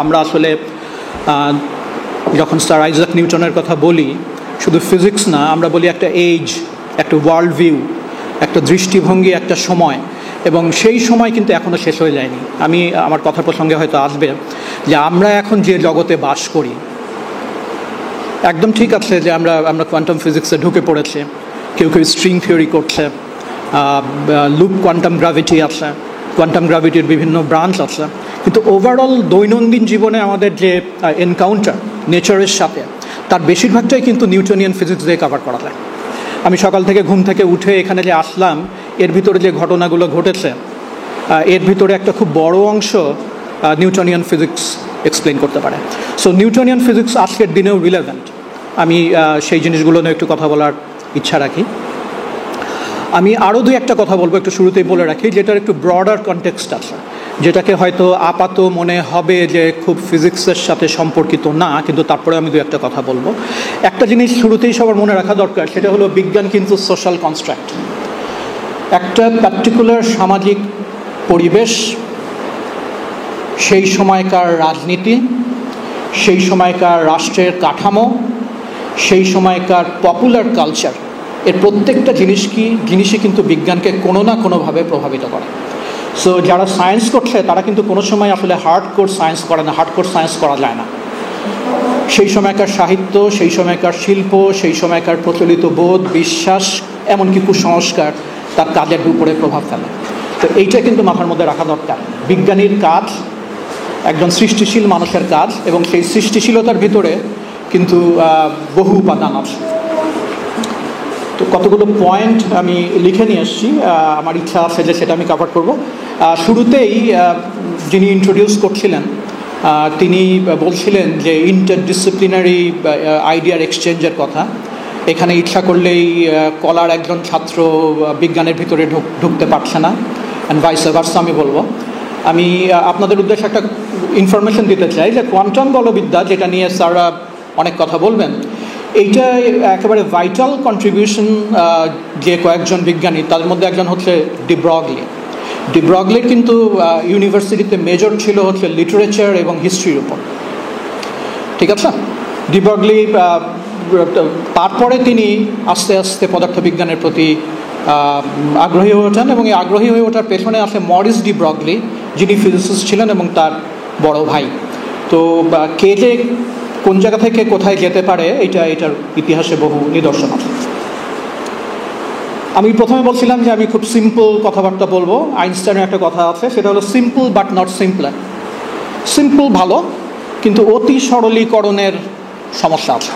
আমরা আসলে যখন স্যার আইজাক নিউটনের কথা বলি, শুধু ফিজিক্স না, আমরা বলি একটা এজ, একটা ওয়ার্ল্ড ভিউ, একটা দৃষ্টিভঙ্গি, একটা সময়, এবং সেই সময় কিন্তু এখনও শেষ হয়ে যায়নি। আমি আমার কথা প্রসঙ্গে হয়তো আসবে যে আমরা এখন যে জগতে বাস করি, একদম ঠিক আছে যে আমরা কোয়ান্টাম ফিজিক্সে ঢুকে পড়েছি, কেউ কেউ স্ট্রিং থিওরি করছে, লুপ কোয়ান্টাম গ্র্যাভিটি আছে, কোয়ান্টাম গ্র্যাভিটির বিভিন্ন ব্রাঞ্চ আছে, কিন্তু ওভারঅল দৈনন্দিন জীবনে আমাদের যে এনকাউন্টার নেচারের সাথে, তার বেশিরভাগটাই কিন্তু নিউটনিয়ান ফিজিক্স দিয়ে কভার করা যায়। আমি সকাল থেকে ঘুম থেকে উঠে এখানে যে আসলাম, এর ভিতরে যে ঘটনাগুলো ঘটেছে, এর ভিতরে একটা খুব বড় অংশ নিউটনিয়ান ফিজিক্স এক্সপ্লেন করতে পারে। সো নিউটনিয়ান ফিজিক্স আজকের দিনেও রিলেভেন্ট। আমি সেই জিনিসগুলো নিয়ে একটু কথা বলার ইচ্ছা রাখি। আমি আরও দুই একটা কথা বলবো, একটু শুরুতেই বলে রাখি, যেটার একটু ব্রডার কনটেক্সট আছে, যেটাকে হয়তো আপাত মনে হবে যে খুব ফিজিক্সের সাথে সম্পর্কিত না, কিন্তু তারপরে আমি দু একটা কথা বলবো। একটা জিনিস শুরুতেই সবার মনে রাখা দরকার, সেটা হলো বিজ্ঞান কিন্তু সোশ্যাল কনস্ট্রাক্ট। একটা পার্টিকুলার সামাজিক পরিবেশ, সেই সময়কার রাজনীতি, সেই সময়কার রাষ্ট্রের কাঠামো, সেই সময়কার পপুলার কালচার, এর প্রত্যেকটা জিনিসই কিন্তু বিজ্ঞানকে কোনো না কোনোভাবে প্রভাবিত করে। সো যারা সায়েন্স করছে তারা কিন্তু কোনো সময় আসলে হার্ডকোর সায়েন্স করে না, হার্ডকোর সায়েন্স করা যায় না। সেই সময়কার সাহিত্য, সেই সময়কার শিল্প, সেই সময়কার প্রচলিত বোধ, বিশ্বাস, এমনকি কুসংস্কার তার কাজের উপরে প্রভাব ফেলে। তো এইটা কিন্তু মাথার মধ্যে রাখা দরকার। বিজ্ঞানীর কাজ একজন সৃষ্টিশীল মানুষের কাজ, এবং সেই সৃষ্টিশীলতার ভিতরে কিন্তু বহু উপাদান আছে। তো কতগুলো পয়েন্ট আমি লিখে নিয়ে এসেছি, আমার ইচ্ছা আছে যে সেটা আমি কভার করব। শুরুতেই যিনি ইন্ট্রোডিউস করছিলেন তিনি বলছিলেন যে ইন্টারডিসিপ্লিনারি আইডিয়ার এক্সচেঞ্জের কথা। এখানে ইচ্ছা করলেই কলার একজন ছাত্র বিজ্ঞানের ভিতরে ঢুকতে পারছে না, অ্যান্ড ভাইস ভার্সা আমি বলবো। আমি আপনাদের উদ্দেশ্যে একটা ইনফরমেশন দিতে চাই যে কোয়ান্টাম বলবিদ্যা, যেটা নিয়ে স্যাররা অনেক কথা বলবেন, এইটা একেবারে ভাইটাল কন্ট্রিবিউশন যে কয়েকজন বিজ্ঞানী, তাদের মধ্যে একজন হচ্ছে ডি ব্রগলি। ডি ব্রগলির কিন্তু ইউনিভার্সিটিতে মেজর ছিল হচ্ছে লিটারেচার এবং হিস্ট্রির উপর, ঠিক আছে। ডি ব্রগলি তারপরে তিনি আস্তে আস্তে পদার্থবিজ্ঞানের প্রতি আগ্রহী হয়ে ওঠেন, এবং এই আগ্রহী হয়ে ওঠার পেছনে আছে মরিস ডি ব্রগলি, যিনি ফিজিসিস্ট ছিলেন, এবং তার বড় ভাই। তো কে যে কোন জায়গা থেকে কোথায় যেতে পারে, এটার ইতিহাসে বহু নিদর্শন আছে। আমি প্রথমে বলছিলাম যে আমি খুব সিম্পল কথাবার্তা বলবো। আইনস্টাইনের একটা কথা আছে, সেটা হলো simple but not simpler. Simple ভালো, কিন্তু অতি সরলীকরণের সমস্যা আছে।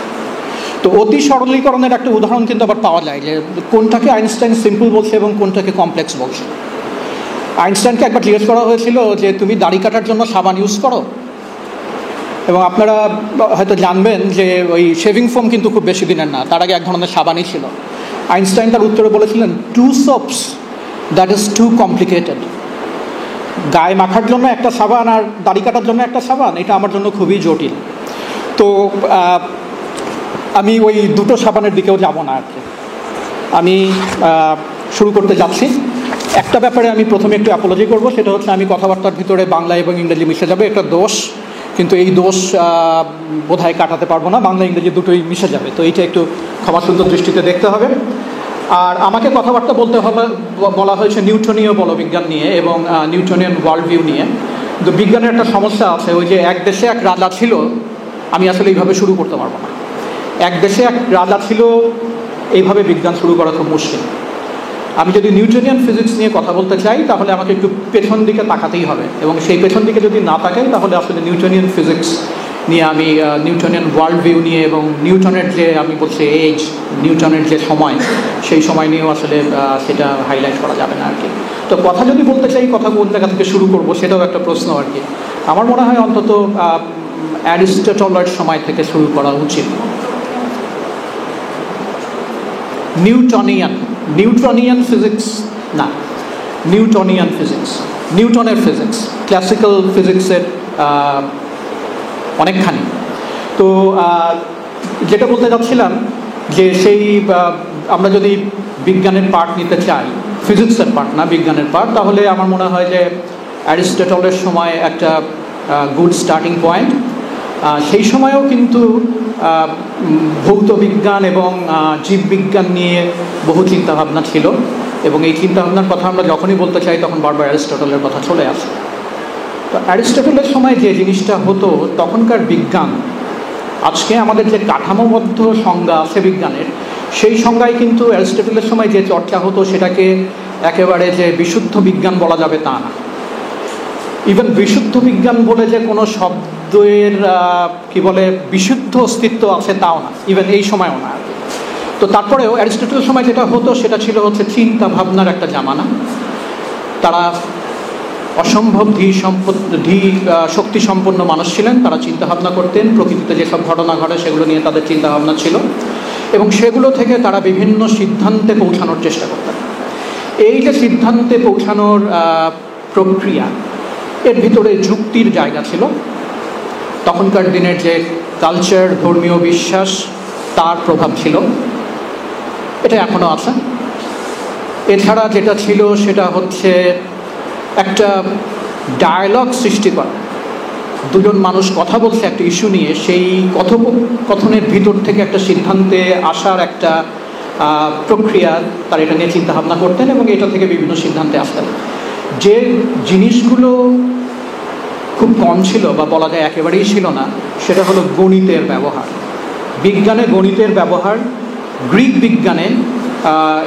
তো অতি সরলীকরণের একটা উদাহরণ কিন্তু আবার পাওয়া যায়, যে কোনটাকে আইনস্টাইন সিম্পল বলছে এবং কোনটাকে কমপ্লেক্স বলছে। আইনস্টাইনকে একবার জিজ্ঞেস করা হয়েছিল যে তুমি দাড়ি কাটার জন্য সাবান ইউজ করো, এবং আপনারা হয়তো জানবেন যে ওই শেভিং ফোম কিন্তু খুব বেশি দিনের না, তার আগে এক ধরনের সাবানই ছিল। আইনস্টাইন তার উত্তরে বলেছিলেন, two soaps, that is too complicated. গায়ে মাখার জন্য একটা সাবান আর দাড়ি কাটার জন্য একটা সাবান, এটা আমার জন্য খুবই জটিল। তো আমি ওই দুটো সাবানের দিকেও যাব না আর কি। আমি শুরু করতে যাচ্ছি। একটা ব্যাপারে আমি প্রথমে একটু অ্যাপোলজি করব, সেটা হচ্ছে আমি কথাবার্তার ভিতরে বাংলা এবং ইংরেজি মিশে যাবে, একটা দোষ, কিন্তু এই দোষ বোধহয় কাটাতে পারবো না, বাংলা ইংরেজি দুটোই মিশে যাবে। তো এইটা একটু ক্ষমাসুন্দর দৃষ্টিতে দেখতে হবে। আর আমাকে কথাবার্তা বলা হয়েছে নিউটনীয় বলবিজ্ঞান নিয়ে এবং নিউটনিয়ান ওয়ার্ল্ড ভিউ নিয়ে। কিন্তু বিজ্ঞানের একটা সমস্যা আছে, ওই যে এক দেশে এক রাজা ছিল, আমি আসলে এইভাবে শুরু করতে পারবো না। এক দেশে এক রাজা ছিল, এইভাবে বিজ্ঞান শুরু করা খুব মুশকিল। আমি যদি নিউটনিয়ান ফিজিক্স নিয়ে কথা বলতে চাই, তাহলে আমাকে একটু পেছন দিকে তাকাতেই হবে, এবং সেই পেছন দিকে যদি না তাকাই, তাহলে আসলে নিউটনিয়ান ফিজিক্স নিয়ে আমি নিউটনিয়ান ওয়ার্ল্ড ভিউ নিয়ে এবং নিউটনের যে আমি বলছি এজ, নিউটনের যে সময়, সেই সময় নিয়েও আসলে সেটা হাইলাইট করা যাবে না আর কি। তো কথা যদি বলতে চাই, কথা কোন জায়গা থেকে শুরু করব সেটাও একটা প্রশ্ন আর কি। আমার মনে হয় অন্তত অ্যারিস্টটলের সময় থেকে শুরু করা উচিত। নিউটনিয়ান ফিজিক্স না, নিউটনিয়ান ফিজিক্স, নিউটনের ফিজিক্স, ক্লাসিক্যাল ফিজিক্সের অনেকখানি। তো যেটা বলতে যাচ্ছিলাম যে সেই আমরা যদি বিজ্ঞানের পার্ট নিতে চাই, ফিজিক্সের পার্ট না বিজ্ঞানের পার্ট, তাহলে আমার মনে হয় যে অ্যারিস্টটলের সময় একটা গুড স্টার্টিং পয়েন্ট। সেই সময়েও কিন্তু ভৌত বিজ্ঞান এবং জীববিজ্ঞান নিয়ে বহু চিন্তাভাবনা ছিল, এবং এই চিন্তাভাবনার কথা আমরা যখনই বলতে চাই তখন বারবার অ্যারিস্টটলের কথা চলে আসে। তো অ্যারিস্টটলের সময় যে জিনিসটা হতো, তখনকার বিজ্ঞান আজকে আমাদের যে কাঠামোবদ্ধ সংজ্ঞা আছে বিজ্ঞানের, সেই সংজ্ঞায় কিন্তু অ্যারিস্টটলের সময় যে চর্চা হতো সেটাকে একেবারে যে বিশুদ্ধ বিজ্ঞান বলা যাবে তা না। ইভেন বিশুদ্ধ বিজ্ঞান বলে যে কোনো শব্দের কি বলে বিশুদ্ধ অস্তিত্ব আছে তাও না, ইভেন এই সময়ও না। তো তারপরেও অ্যারিস্টটলের সময় যেটা হতো সেটা ছিল হচ্ছে চিন্তা ভাবনার একটা জামানা। তারা অসম্ভব ধী শক্তি সম্পন্ন মানুষ ছিলেন। তারা চিন্তাভাবনা করতেন, প্রকৃতিতে যেসব ঘটনা ঘটে সেগুলো নিয়ে তাদের চিন্তাভাবনা ছিল, এবং সেগুলো থেকে তারা বিভিন্ন সিদ্ধান্তে পৌঁছানোর চেষ্টা করতেন। এই যে সিদ্ধান্তে পৌঁছানোর প্রক্রিয়া, এর ভিতরে যুক্তির জায়গা ছিল। তখনকার দিনের যে কালচার, ধর্মীয় বিশ্বাস, তার প্রভাব ছিল, এটা এখনও আছে। এছাড়া যেটা ছিল সেটা হচ্ছে একটা ডায়ালগ সৃষ্টি করা। দুজন মানুষ কথা বলছে একটা ইস্যু নিয়ে, সেই কথোপকথনের ভিতর থেকে একটা সিদ্ধান্তে আসার একটা প্রক্রিয়া, তারা এটা নিয়ে চিন্তাভাবনা করতেন এবং এটা থেকে বিভিন্ন সিদ্ধান্তে আসতেন। যে জিনিসগুলো খুব কম ছিল বা বলা যায় একেবারেই ছিল না, সেটা হলো গণিতের ব্যবহার। বিজ্ঞানে গণিতের ব্যবহার, গ্রিক বিজ্ঞানে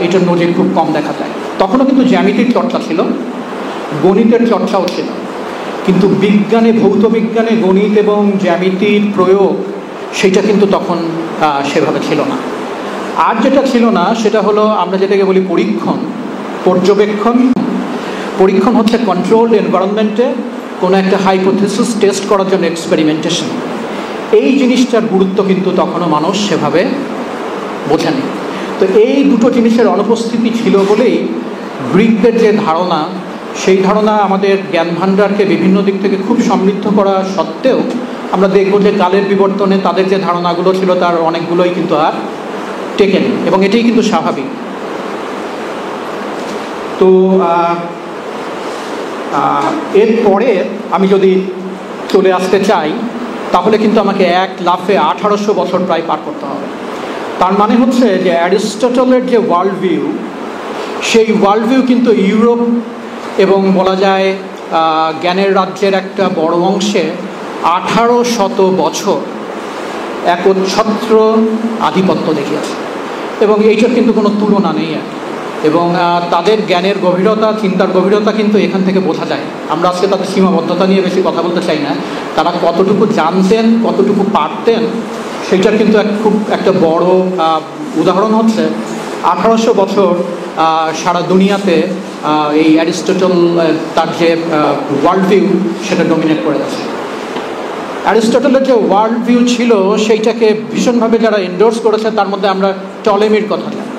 এটার নজির খুব কম দেখা যায়। তখনও কিন্তু জ্যামিতির চর্চা ছিল, গণিতের চর্চাও ছিল, কিন্তু বিজ্ঞানে, ভৌত বিজ্ঞানে গণিত এবং জ্যামিতির প্রয়োগ সেটা কিন্তু তখন সেভাবে ছিল না। আর যেটা ছিল না সেটা হলো আমরা যেটাকে বলি পরীক্ষণ, পর্যবেক্ষণ। পরীক্ষণ হচ্ছে কন্ট্রোলড এনভায়রনমেন্টে কোনো একটা হাইপোথেসিস টেস্ট করার জন্য এক্সপেরিমেন্টেশন। এই জিনিসটার গুরুত্ব কিন্তু তখনও মানুষ সেভাবে বোঝেনি। তো এই দুটো জিনিসের অনুপস্থিতি ছিল বলেই গ্রিকদের যে ধারণা, সেই ধারণা আমাদের জ্ঞান ভাণ্ডারকে বিভিন্ন দিক থেকে খুব সমৃদ্ধ করা সত্ত্বেও আমরা দেখব যে কালের বিবর্তনে তাদের যে ধারণাগুলো ছিল তার অনেকগুলোই কিন্তু আর টেকেনি, এবং এটাই কিন্তু স্বাভাবিক। তো এরপরে আমি যদি চলে আসতে চাই তাহলে কিন্তু আমাকে এক লাফে 1800 বছর প্রায় পার করতে হবে। তার মানে হচ্ছে যে অ্যারিস্টটলের যে ওয়ার্ল্ড ভিউ, সেই ওয়ার্ল্ড ভিউ কিন্তু ইউরোপ এবং বলা যায় জ্ঞানের রাজ্যের একটা বড় অংশে 1800 বছর একচ্ছত্র আধিপত্য দেখিয়েছে, এবং এইটার কিন্তু কোনো তুলনা নেই আর। এবং তাদের জ্ঞানের গভীরতা, চিন্তার গভীরতা কিন্তু এখান থেকে বোঝা যায়। আমরা আজকে তাদের সীমাবদ্ধতা নিয়ে বেশি কথা বলতে চাই না। তারা কতটুকু জানতেন, কতটুকু পারতেন, সেইটার কিন্তু খুব একটা বড় উদাহরণ হচ্ছে 1800 বছর সারা দুনিয়াতে এই অ্যারিস্টটল তার যে ওয়ার্ল্ড ভিউ সেটা ডমিনেট করে গেছে। অ্যারিস্টটলের যে ওয়ার্ল্ড ভিউ ছিল সেইটাকে ভীষণভাবে যারা এন্ডোর্স করেছে তার মধ্যে আমরা টলেমির কথা জানি।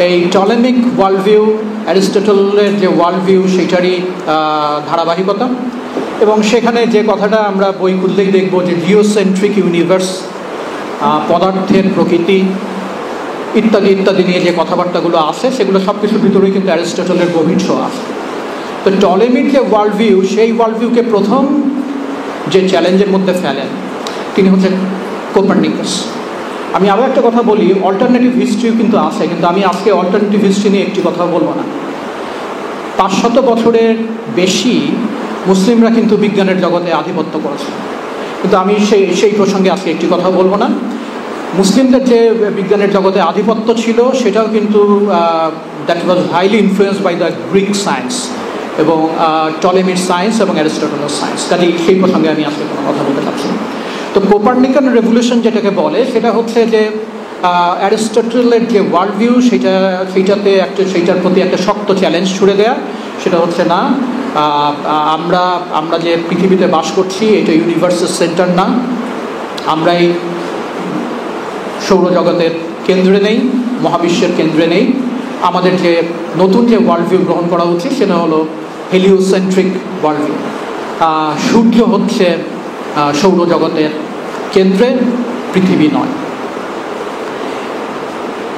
এই টলেমিক ওয়ার্ল্ড ভিউ, অ্যারিস্টটলের যে ওয়ার্ল্ড ভিউ সেইটারই ধারাবাহিকতা, এবং সেখানে যে কথাটা আমরা বই খুললেই দেখব যে জিওসেন্ট্রিক ইউনিভার্স, পদার্থের প্রকৃতি ইত্যাদি ইত্যাদি নিয়ে যে কথাবার্তাগুলো আছে সেগুলো সব কিছুর ভিতরেই কিন্তু অ্যারিস্টটলের গভীর ছোঁয়া আছে। তো টলেমির যে ওয়ার্ল্ড ভিউ, সেই ওয়ার্ল্ড ভিউকে প্রথম যে চ্যালেঞ্জের মধ্যে ফেলেন তিনি হচ্ছেন কোপার্নিকাস। আমি আরও একটা কথা বলি, অল্টারনেটিভ হিস্ট্রিও কিন্তু আছে, কিন্তু আমি আজকে অল্টারনেটিভ হিস্ট্রি নিয়ে একটি কথা বলবো না। 500 বছরের বেশি মুসলিমরা কিন্তু বিজ্ঞানের জগতে আধিপত্য করেছে, কিন্তু আমি সেই প্রসঙ্গে আজকে একটি কথা বলবো না। মুসলিমদের যে বিজ্ঞানের জগতে আধিপত্য ছিল সেটাও কিন্তু that was highly influenced by the Greek science এবং টলেমির সায়েন্স এবং অ্যারিস্টটলের সায়েন্স। কাজে সেই প্রসঙ্গে আমি আজকে কোনো কথা বলতে চাচ্ছি না। তো কোপার্নিকান রেভলিউশন যেটাকে বলে সেটা হচ্ছে যে অ্যারিস্টটলের যে ওয়ার্ল্ড ভিউ সেইটার প্রতি একটা শক্ত চ্যালেঞ্জ ছুড়ে দেয়া। সেটা হচ্ছে না, আমরা যে পৃথিবীতে বাস করছি এটা ইউনিভার্সের সেন্টার না, আমরা এই সৌরজগতের কেন্দ্রে নেই, মহাবিশ্বের কেন্দ্রে নেই। আমাদের যে নতুন যে ওয়ার্ল্ড ভিউ গ্রহণ করা উচিত সেটা হলো হেলিওসেন্ট্রিক ওয়ার্ল্ড ভিউ। সূর্য হচ্ছে সৌরজগতের কেন্দ্রে, পৃথিবী নয়।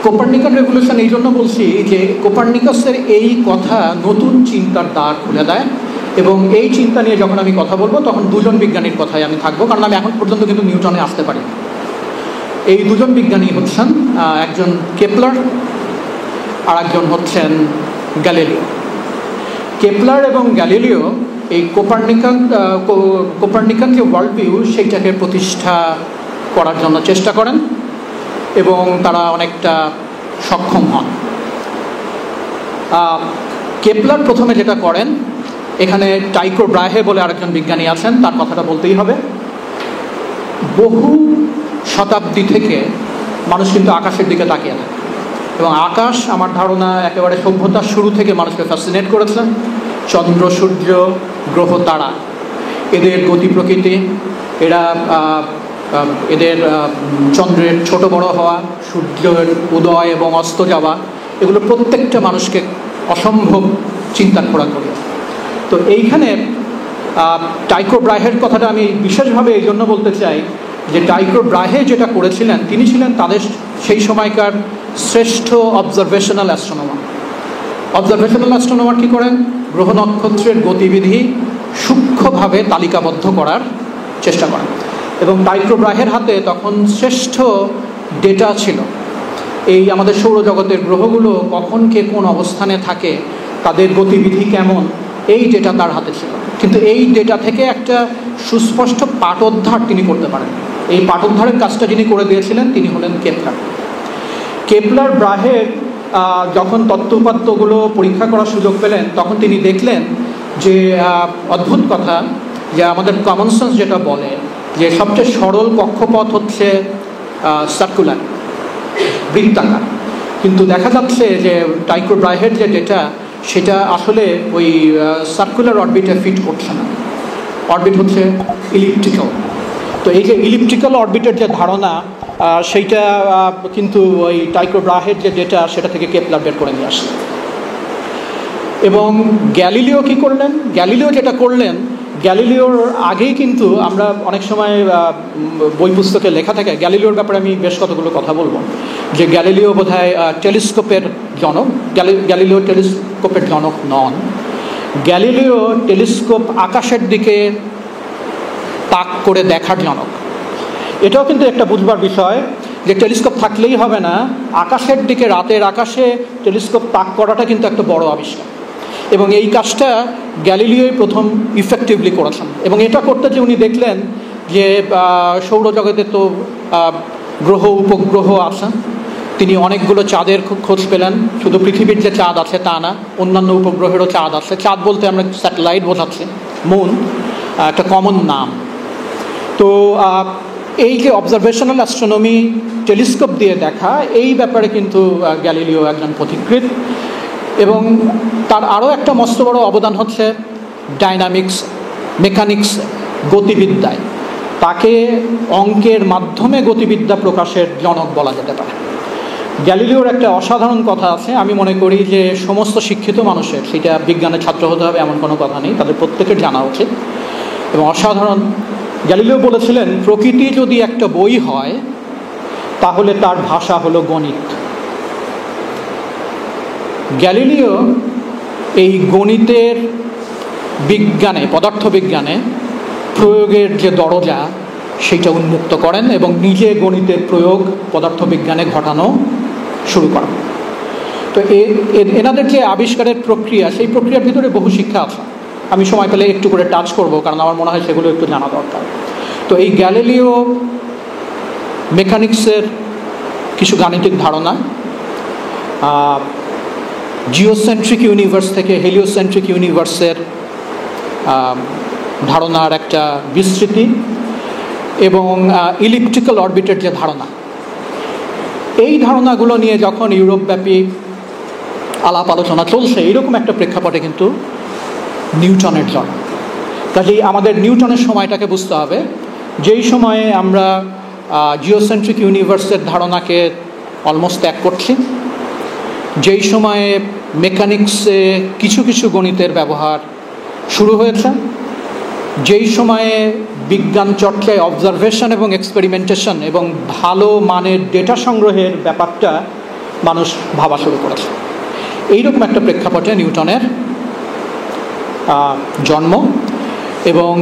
কোপার্নিকান রেভলিউশন এই জন্য বলছি যে কোপার্নিকাসের এই কথা নতুন চিন্তার দ্বার খুলে দেয় এবং এই চিন্তা নিয়ে যখন আমি কথা বলবো তখন দুজন বিজ্ঞানীর কথাই আমি থাকবো, কারণ আমি এখন পর্যন্ত কিন্তু নিউটনে আসতে পারি। এই দুজন বিজ্ঞানী হচ্ছেন একজন কেপলার আর একজন হচ্ছেন গ্যালিলিও। কেপলার এবং গ্যালিলিও এই কোপার্নিকান যে ওয়ার্ল্ড ভিউ সেইটাকে প্রতিষ্ঠা করার জন্য চেষ্টা করেন এবং তারা অনেকটা সক্ষম হন। কেপলার প্রথমে যেটা করেন, এখানে টাইকো ব্রাহে বলে আরেকজন বিজ্ঞানী আছেন, তার কথাটা বলতেই হবে। বহু শতাব্দী থেকে মানুষ কিন্তু আকাশের দিকে তাকিয়ে থাকে এবং আকাশ আমার ধারণা একেবারে সভ্যতার শুরু থেকে মানুষকে ফ্যাসিনেট করেছে। চন্দ্র, সূর্য, গ্রহ, তারা, এদের গতি প্রকৃতি, এদের চন্দ্রের ছোট বড় হওয়া, সূর্যের উদয় এবং অস্ত যাওয়া, এগুলো প্রত্যেকটা মানুষকে অসম্ভব চিন্তার খোরাক করে। তো এইখানে টাইকো ব্রাহের কথাটা আমি বিশেষভাবে এই জন্য বলতে চাই যে টাইকো ব্রাহে যেটা করেছিলেন, তিনি ছিলেন তাদের সেই সময়কার শ্রেষ্ঠ অবজারভেশনাল অ্যাস্ট্রোনমার। অবজারভেশনাল অ্যাস্ট্রোনমার কী করেন? গ্রহ নক্ষত্রের গতিবিধি সূক্ষ্মভাবে তালিকাবদ্ধ করার চেষ্টা করেন এবং টাইকো ব্রাহের হাতে তখন শ্রেষ্ঠ ডেটা ছিল। এই আমাদের সৌরজগতের গ্রহগুলো কখন কে কোন অবস্থানে থাকে, তাদের গতিবিধি কেমন, এই ডেটা তার হাতে ছিল। কিন্তু এই ডেটা থেকে একটা সুস্পষ্ট পাঠোদ্ধার তিনি করতে পারেন। এই পাঠোদ্ধারের কাজটা যিনি করে দিয়েছিলেন তিনি হলেন কেপলার। কেপলার ব্রাহের যখন তত্ত্বপাত্রগুলো পরীক্ষা করার সুযোগ পেলেন, তখন তিনি দেখলেন যে অদ্ভুত কথা, যে আমাদের কমন সেন্স যেটা বলে যে সবচেয়ে সরল কক্ষপথ হচ্ছে সার্কুলার, বৃত্তাকার। কিন্তু দেখা যাচ্ছে যে টাইকো ব্রাহের যে ডেটা, সেটা আসলে ওই সার্কুলার অরবিটে ফিট করছে না, অরবিট হচ্ছে ইলিপ্টিক্যাল। তো এই যে ইলিপ্টিক্যাল অরবিটের যে ধারণা, সেইটা কিন্তু ওই টাইকো ব্রাহের যে ডেটা, সেটা থেকে কেপলার বের করে নিয়ে আসে। এবং গ্যালিলিও কি করলেন? গ্যালিলিও যেটা করলেন, গ্যালিলিওর আগেই কিন্তু আমরা অনেক সময় বই পুস্তকে লেখা থাকে, গ্যালিলিওর ব্যাপারে আমি বেশ কতগুলো কথা বলবো, যে গ্যালিলিও বোধহয় টেলিস্কোপের জনক। গ্যালিলিও টেলিস্কোপের জনক নন। গ্যালিলিও টেলিস্কোপ আকাশের দিকে তাক করে দেখার জনক। এটাও কিন্তু একটা বুঝবার বিষয় যে টেলিস্কোপ থাকলেই হবে না, আকাশের দিকে, রাতের আকাশে টেলিস্কোপ তাক করাটা কিন্তু একটা বড় আবিষ্কার। এবং এই কাজটা গ্যালিলিওই প্রথম ইফেক্টিভলি করেছেন। এবং এটা করতে যে উনি দেখলেন যে সৌরজগতে তো গ্রহ উপগ্রহ আছে, তিনি অনেকগুলো চাঁদের খোঁজ পেলেন। শুধু পৃথিবীর যে চাঁদ আছে তা না, অন্যান্য উপগ্রহেরও চাঁদ আছে। চাঁদ বলতে আমরা স্যাটেলাইট বোঝাচ্ছি, মুন একটা কমন নাম। তো এই যে অবজারভেশনাল অ্যাস্ট্রোনমি টেলিস্কোপ দিয়ে দেখা, এই ব্যাপারে কিন্তু গ্যালিলিও একজন পথিকৃৎ। এবং তার আরও একটা মস্ত বড় অবদান হচ্ছে ডাইনামিক্স, মেকানিক্স, গতিবিদ্যায়। তাকে অঙ্কের মাধ্যমে গতিবিদ্যা প্রকাশের জনক বলা যেতে পারে। গ্যালিলিওর একটা অসাধারণ কথা আছে, আমি মনে করি যে সমস্ত শিক্ষিত মানুষের, সেটা বিজ্ঞানের ছাত্র হতে হবে এমন কোনো কথা নেই, তাদের প্রত্যেকের জানা উচিত এবং অসাধারণ। গ্যালিলিও বলেছিলেন, প্রকৃতি যদি একটা বই হয় তাহলে তার ভাষা হলো গণিত। গ্যালিলিও এই গণিতের বিজ্ঞানে, পদার্থবিজ্ঞানে প্রয়োগের যে দরজা, সেইটা উন্মুক্ত করেন এবং নিজে গণিতের প্রয়োগ পদার্থবিজ্ঞানে ঘটানো শুরু করেন। তো এনাদের যে আবিষ্কারের প্রক্রিয়া, সেই প্রক্রিয়ার ভিতরে বহু শিক্ষা আছে। আমি সময় পেলে একটু করে টাচ করব, কারণ আমার মনে হয় সেগুলো একটু জানা দরকার। তো এই গ্যালিলিও মেকানিক্সের কিছু গাণিতিক ধারণা, জিওসেন্ট্রিক ইউনিভার্স থেকে হেলিওসেন্ট্রিক ইউনিভার্সের ধারণার একটা বিস্তৃতি এবং ইলিপ্টিক্যাল অরবিটের যে ধারণা, এই ধারণাগুলো নিয়ে যখন ইউরোপব্যাপী আলাপ আলোচনা চলছে, এইরকম একটা প্রেক্ষাপটে কিন্তু নিউটনের জন্ম। কাজেই আমাদের নিউটনের সময়টাকে বুঝতে হবে। যেই সময়ে আমরা জিওসেন্ট্রিক ইউনিভার্সের ধারণাকে অলমোস্ট ত্যাগ করছি, যেই সময়ে মেকানিক্সে কিছু কিছু গণিতের ব্যবহার শুরু হয়েছে, যেই সময়ে বিজ্ঞান চর্চায় অবজারভেশন এবং এক্সপেরিমেন্টেশন এবং ভালো মানের ডেটা সংগ্রহের ব্যাপারটা মানুষ ভাবা শুরু করেছে, এইরকম একটা প্রেক্ষাপটে নিউটনের জন্ম। এবং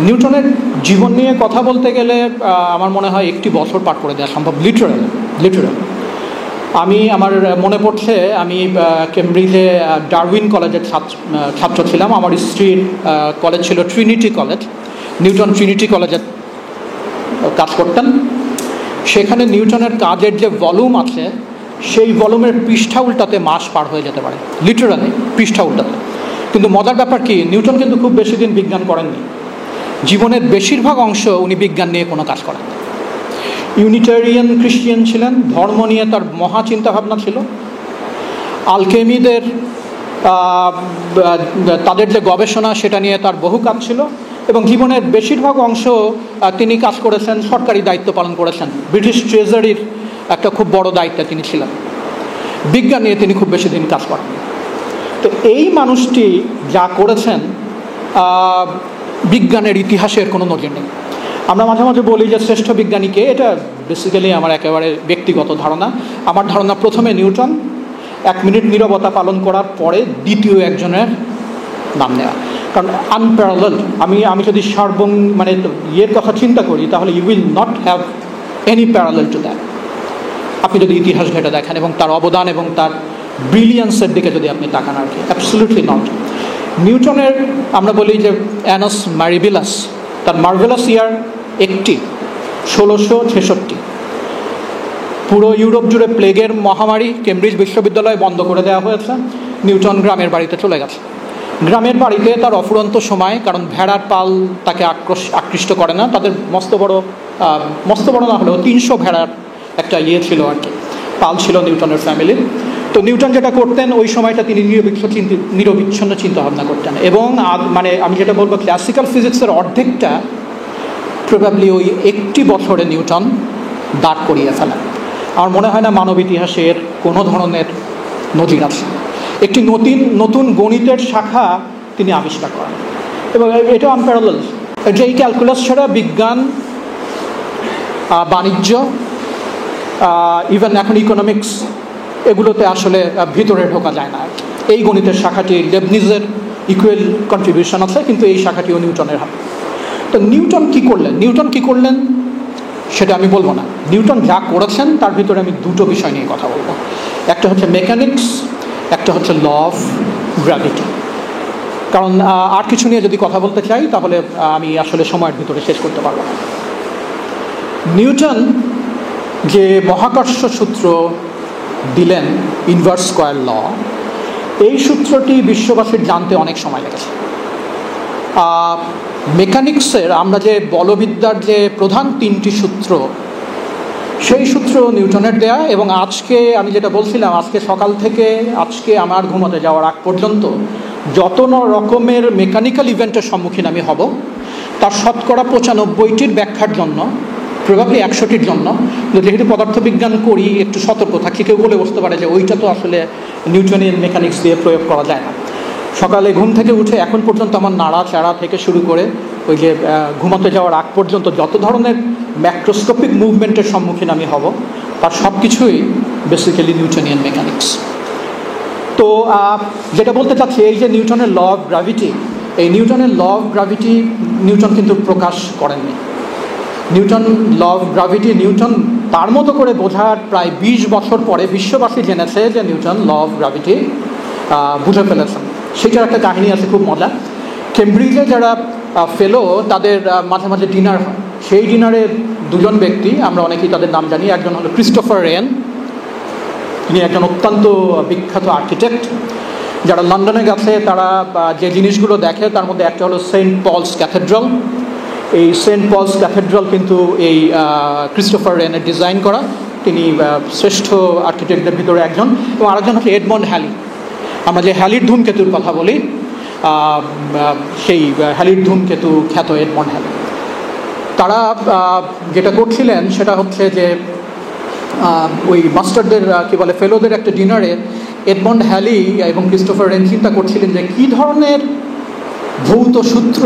নিউটনের জীবন নিয়ে কথা বলতে গেলে আমার মনে হয় একটি বছর পার করে দেওয়া সম্ভব, লিটারাল। আমি আমার মনে পড়ছে, আমি কেমব্রিজে ডারউইন কলেজের ছাত্র ছিলাম। আমার স্ত্রীর কলেজ ছিল ট্রিনিটি কলেজ, নিউটন ট্রিনিটি কলেজে কাজ করতেন। সেখানে নিউটনের কাজের যে ভলিউম আছে, সেই ভলিউমের পৃষ্ঠা উল্টাতে মাস পার হয়ে যেতে পারে, লিটারালি পৃষ্ঠা উল্টাতে। কিন্তু মজার ব্যাপার কি, নিউটন কিন্তু খুব বেশি দিন বিজ্ঞান করেননি। জীবনের বেশিরভাগ অংশ উনি বিজ্ঞান নিয়ে কোনো কাজ করেন। ইউনিটারিয়ান খ্রিস্টিয়ান ছিলেন, ধর্ম নিয়ে তার মহা চিন্তাভাবনা ছিল। আলকেমিদের তাদের যে গবেষণা, সেটা নিয়ে তার বহু কাজ ছিল। এবং জীবনের বেশিরভাগ অংশ তিনি কাজ করেছেন, সরকারি দায়িত্ব পালন করেছেন। ব্রিটিশ ট্রেজারির একটা খুব বড় দায়িত্বে তিনি ছিলেন। বিজ্ঞান নিয়ে তিনি খুব বেশি দিন কাজ করেন। তো এই মানুষটি যা করেছেন, বিজ্ঞানের ইতিহাসের কোনো নজির নেই। আমরা মাঝে মাঝে বলি যে শ্রেষ্ঠ বিজ্ঞানীকে, এটা বেসিক্যালি আমার একেবারে ব্যক্তিগত ধারণা। আমার ধারণা প্রথমে নিউটন, 1 মিনিট নীরবতা পালন করার পরে দ্বিতীয় একজনের নাম নেওয়া। কারণ আনপ্যারালালড, আমি যদি মানে ইয়ের কথা চিন্তা করি, তাহলে you will not have any parallel to that. আপনি যদি ইতিহাস ঘেটে দেখেন এবং তার অবদান এবং তার ব্রিলিয়ান্সের দিকে যদি আপনি তাকান, আর কি অ্যাবসলিউটলি নট। নিউটনের আমরা বলি যে অ্যানাস ম্যারিবিলাস, তার মার্ভেলাস ইয়ার একটি 1666। পুরো ইউরোপ জুড়ে প্লেগের মহামারী, কেমব্রিজ বিশ্ববিদ্যালয় বন্ধ করে দেওয়া হয়েছে। নিউটন গ্রামের বাড়িতে চলে গেছে। গ্রামের বাড়িতে তার অফুরন্ত সময়, কারণ ভেড়ার পাল তাকে আকৃষ্ট করে না। তাদের মস্ত বড় না হলেও 300 ভেড়ার একটা ছিল আর কি, পাল ছিল নিউটনের ফ্যামিলির। তো নিউটন যেটা করতেন, ওই সময়টা তিনি নিরবিচ্ছিন্ন চিন্তাভাবনা করতেন। এবং মানে আমি যেটা বলবো, ক্লাসিক্যাল ফিজিক্সের অর্ধেকটা প্রবাবলি ওই একটি বছরে নিউটন দাঁড় করিয়ে ফেলেন। আমার মনে হয় না মানব ইতিহাসের কোনো ধরনের নজির আছে। একটি নতুন গণিতের শাখা তিনি আবিষ্কার করেন, এবং এটা আনপ্যারালাল। যে এই ক্যালকুলাস ছাড়া বিজ্ঞান, বাণিজ্য, ইভেন এখন ইকোনমিক্স, এগুলোতে আসলে ভিতরে ঢোকা যায় না। এই গণিতের শাখাটি লেবনিজের ইকুয়াল কন্ট্রিবিউশন আছে, কিন্তু এই শাখাটিও নিউটনের হাতে। তো নিউটন কি করলেন সেটা আমি বলবো না। নিউটন যা করেছেন তার ভিতরে আমি দুটো বিষয় নিয়ে কথা বলবো। একটা হচ্ছে মেকানিক্স, একটা হচ্ছে ল অফ গ্র্যাভিটি। কারণ আর কিছু নিয়ে যদি কথা বলতে চাই, তাহলে আমি আসলে সময়ের ভিতরে শেষ করতে পারবো না। নিউটন যে মহাকর্ষ সূত্র দিলেন, ইনভার্স স্কয়ার ল, এই সূত্রটি বিশ্ববাসীর জানতে অনেক সময় লেগেছে। মেকানিক্সের আমরা যে বলবিদ্যার যে প্রধান 3টি সূত্র, সেই সূত্র নিউটনের দেয়া। এবং আজকে আমি যেটা বলছিলাম, আজকে সকাল থেকে আজকে আমার ঘুমাতে যাওয়ার আগ পর্যন্ত যত রকমের মেকানিক্যাল ইভেন্টের সম্মুখীন আমি হব, তার শতকরা 95টির ব্যাখ্যার জন্য, প্রবাবলি 100টির জন্য, যেহেতু পদার্থবিজ্ঞান করি একটু সতর্ক থাকি। কেউ বলে বসতে পারে যে ওইটা তো আসলে নিউটনিয়ান মেকানিক্স দিয়ে প্রয়োগ করা যায় না। সকালে ঘুম থেকে উঠে এখন পর্যন্ত আমার নাড়াচাড়া থেকে শুরু করে ওই যে ঘুমাতে যাওয়ার আগ পর্যন্ত যত ধরনের ম্যাক্রোস্কোপিক মুভমেন্টের সম্মুখীন আমি হব, তার সব কিছুই বেসিক্যালি নিউটনিয়ান মেকানিক্স। তো যেটা বলতে চাচ্ছি, এই যে নিউটনের ল অফ গ্র্যাভিটি, এই নিউটনের ল অফ গ্র্যাভিটি নিউটন কিন্তু প্রকাশ করেননি। Newton law of gravity Newton তার মতো করে বোঝার প্রায় 20 বছর পরে বিশ্ববাসী জেনেছে যে নিউটন ল অফ গ্র্যাভিটি বুঝে ফেলেছেন। সেটার একটা কাহিনী আছে খুব মজা। কেমব্রিজে যারা ফেলো, তাদের মাঝে মাঝে ডিনার হয়। সেই ডিনারে দুজন ব্যক্তি, আমরা অনেকেই তাদের নাম জানি। একজন হলো ক্রিস্টোফার রেন, তিনি একজন অত্যন্ত বিখ্যাত আর্কিটেক্ট। যারা লন্ডনে গেছে তারা যে জিনিসগুলো দেখে, তার মধ্যে একটা হলো সেন্ট পলস ক্যাথেড্রাল। এই সেন্ট পলস ক্যাথেড্রাল কিন্তু এই ক্রিস্টোফার রেনের ডিজাইন করা। তিনি শ্রেষ্ঠ আর্কিটেক্টদের ভিতরে একজন। এবং আরেকজন হচ্ছে এডমন্ড হ্যালি। আমরা যে হ্যালির ধূমকেতুর কথা বলি, সেই হ্যালির ধূমকেতু খ্যাত এডমন্ড হ্যালি। তারা যেটা করছিলেন সেটা হচ্ছে যে ওই মাস্টারদের কী বলে ফেলোদের একটা ডিনারে এডমন্ড হ্যালি এবং ক্রিস্টোফার রেন চিন্তা করছিলেন যে কী ধরনের ভৌত সূত্র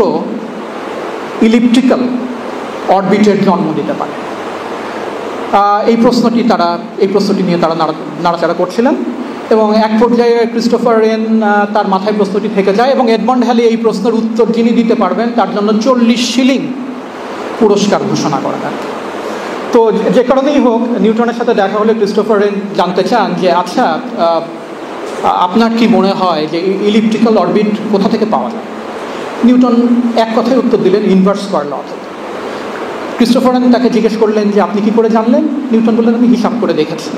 ইলিপ্টিক্যাল অরবিটের জন্ম দিতে পারে। এই প্রশ্নটি নিয়ে তারা নাড়াচাড়া করছিলেন। এবং এক পর্যায়ে ক্রিস্টোফার রেন তার মাথায় প্রশ্নটি থেকে যায় এবং এডমন্ড হ্যালি এই প্রশ্নের উত্তর যিনি দিতে পারবেন তার জন্য 40 শিলিং পুরস্কার ঘোষণা করা হয়। তো যে কারণেই হোক, নিউটনের সাথে দেখা হলে ক্রিস্টোফার রেন জানতে চান যে আচ্ছা, আপনার কি মনে হয় যে ইলিপ্টিক্যাল অরবিট কোথা থেকে পাওয়া যায়? নিউটন এক কথায় উত্তর দিলেন, ইনভার্স স্কয়ার ল থেকে। ক্রিস্টোফার রেন তাকে জিজ্ঞেস করলেন যে আপনি কি করে জানলেন? নিউটন বললেন আমি হিসাব করে দেখেছি।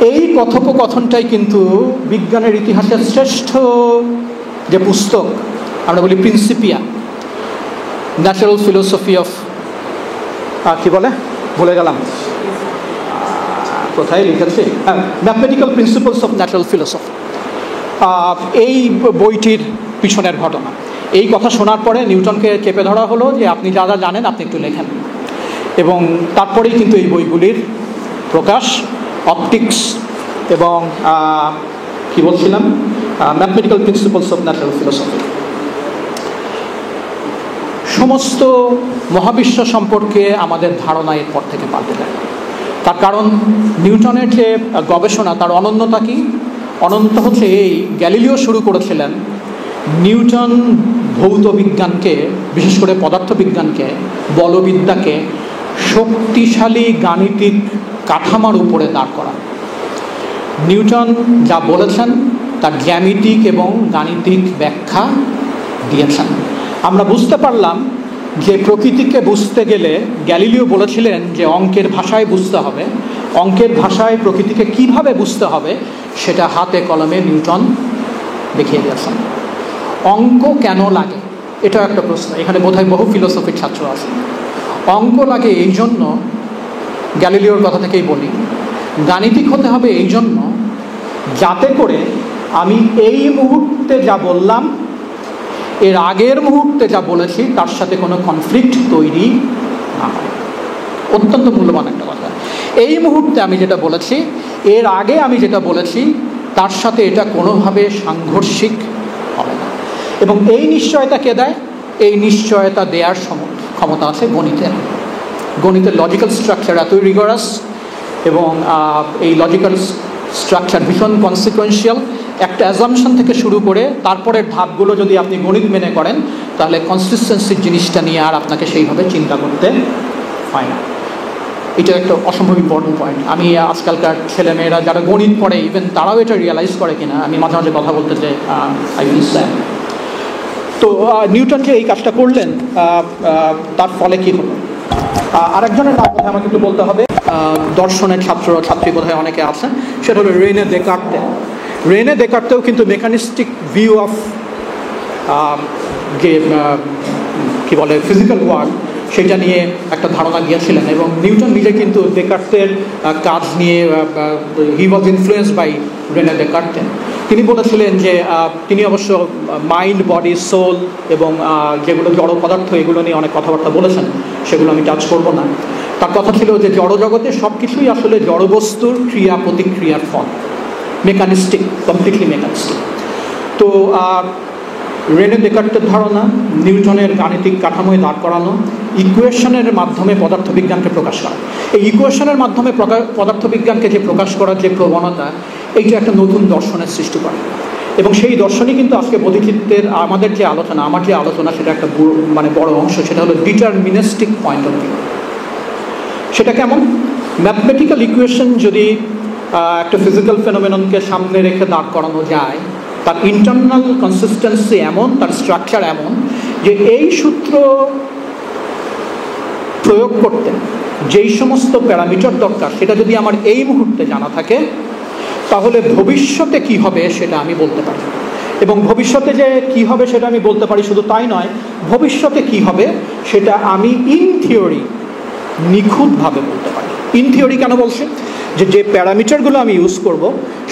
এই কথোপকথনটাই কিন্তু বিজ্ঞানের ইতিহাসের শ্রেষ্ঠ যে পুস্তক আমরা বলি প্রিন্সিপিয়া, ন্যাচারাল ফিলোসফি অফ, কি বলে ভুলে গেলাম, কোথায় লিখেছি, mathematical principles of natural philosophy, এই বইটির পিছনের ঘটনা। এই কথা শোনার পরে নিউটনকে চেপে ধরা হলো যে আপনি যা যা জানেন আপনি একটু লেখেন, এবং তারপরেই কিন্তু এই বইগুলির প্রকাশ। অপটিক্স এবং কি বলছিলাম, mathematical principles of natural philosophy. সমস্ত মহাবিশ্ব সম্পর্কে আমাদের ধারণা এরপর থেকে পাল্টে যায়। তার কারণ নিউটনের যে গবেষণা তার অনন্যতা কি? অনন্ত হচ্ছে এই, গ্যালিলিও শুরু করেছিলেন, নিউটন ভৌত বিজ্ঞানকে, বিশেষ করে পদার্থবিজ্ঞানকে, বলবিদ্যাকে শক্তিশালী গাণিতিক কাঠামোর উপরে দাঁড় করা। নিউটন যা বলেছেন তার জ্যামিতিক এবং গাণিতিক ব্যাখ্যা দিয়েছেন। আমরা বুঝতে পারলাম যে প্রকৃতিকে বুঝতে গেলে গ্যালিলিও বলেছিলেন যে অঙ্কের ভাষায় বুঝতে হবে, অঙ্কের ভাষায় প্রকৃতিকে কিভাবে বুঝতে হবে সেটা হাতে কলমে নিউটন দেখিয়ে দিয়েছেন। অঙ্ক কেন লাগে এটাও একটা প্রশ্ন, এখানে বোধহয় বহু ফিলোসফির ছাত্র আছে। অঙ্ক লাগে এই জন্য, গ্যালিলিওর কথা থেকেই বলি, গাণিতিক হতে হবে এই জন্য যাতে করে আমি এই মুহূর্তে যা বললাম এর আগের মুহূর্তে যা বলেছি তার সাথে কোনো কনফ্লিক্ট তৈরি না হয়। অত্যন্ত মূল্যবান একটা কথা। এই মুহূর্তে আমি যেটা বলেছি এর আগে আমি যেটা বলেছি তার সাথে এটা কোনোভাবে সাংঘর্ষিক হবে না। এবং এই নিশ্চয়তা কে দেয়? এই নিশ্চয়তা দেওয়ার ক্ষমতা আছে গণিতের। গণিতের লজিক্যাল স্ট্রাকচার এতই রিগরাস এবং এই লজিক্যাল স্ট্রাকচার ভীষণ কনসিকুয়েন্সিয়াল। একটা অ্যাজাম্পশন থেকে শুরু করে তারপরের ধাপগুলো যদি আপনি গণিত মেনে করেন তাহলে কনসিস্টেন্সির জিনিসটা নিয়ে আর আপনাকে সেইভাবে চিন্তা করতে হয় না। এটা একটা অসম্ভব ইম্পর্টেন্ট পয়েন্ট। আমি আজকালকার ছেলেমেয়েরা যারা গণিত পড়ে ইভেন তারাও এটা রিয়েলাইজ করে কিনা আমি মাঝে মাঝে কথা বলতে চাই, আই উইল সে। তো নিউটন যে এই কাজটা করলেন তার ফলে কী হলো? আরেকজনের নাম বোধহয় আমাকে একটু বলতে হবে, দর্শনের ছাত্রী বোধহয় অনেকে আছে, সেটা হলো রেনে দেকার্তে। রেনে দেকার্তেও কিন্তু মেকানিস্টিক ভিউ অফ যে কী বলে ফিজিক্যাল ওয়ার্ল্ড সেটা নিয়ে একটা ধারণা দিয়েছিলেন। এবং নিউটন নিজে কিন্তু দেকার্তের কাজ নিয়ে হি ওয়াজ ইনফ্লুয়েন্সড বাই রেনে দেকার্তে। তিনি বলেছিলেন যে তিনি অবশ্য মাইন্ড, বডি, সোল এবং যেগুলো জড় পদার্থ এগুলো নিয়ে অনেক কথাবার্তা বলেছেন, সেগুলো আমি টাচ করব না। তার কথা ছিল যে জড়জগতে সব কিছুই আসলে জড়বস্তুর ক্রিয়া প্রতিক্রিয়ার ফল, মেকানিস্টিক, কমপ্লিটলি মেকানিস্টিক। তো রেনে দেকার্তের ধারণা, নিউটনের গাণিতিক কাঠামোয় দাঁড় করানো, ইকুয়েশনের মাধ্যমে পদার্থবিজ্ঞানকে প্রকাশ করা। এই ইকুয়েশনের মাধ্যমে পদার্থবিজ্ঞানকে যে প্রকাশ করার যে প্রবণতা, এইটা একটা নতুন দর্শনের সৃষ্টি করে। এবং সেই দর্শনই কিন্তু আজকে বোধিচিত্তের আমাদের যে আলোচনা, আমার যে আলোচনা সেটা একটা মানে বড় অংশ, সেটা হলো ডিটারমিনিস্টিক পয়েন্ট অফ ভিউ। সেটা কেমন? ম্যাথমেটিক্যাল ইকুয়েশন যদি একটা ফিজিক্যাল ফেনোমেননকে সামনে রেখে দাঁড় করানো যায়, তার ইন্টারনাল কনসিস্টেন্সি এমন, তার স্ট্রাকচার এমন যে এই সূত্র প্রয়োগ করতে যেই সমস্ত প্যারামিটার দরকার সেটা যদি আমার এই মুহূর্তে জানা থাকে তাহলে ভবিষ্যতে কি হবে সেটা আমি বলতে পারি। এবং ভবিষ্যতে যে কি হবে সেটা আমি বলতে পারি, শুধু তাই নয়, ভবিষ্যতে কি হবে সেটা আমি ইন থিওরি নিখুঁতভাবে বলতে পারি। ইন থিওরি কেন বলছি? যে প্যারামিটারগুলো আমি ইউজ করব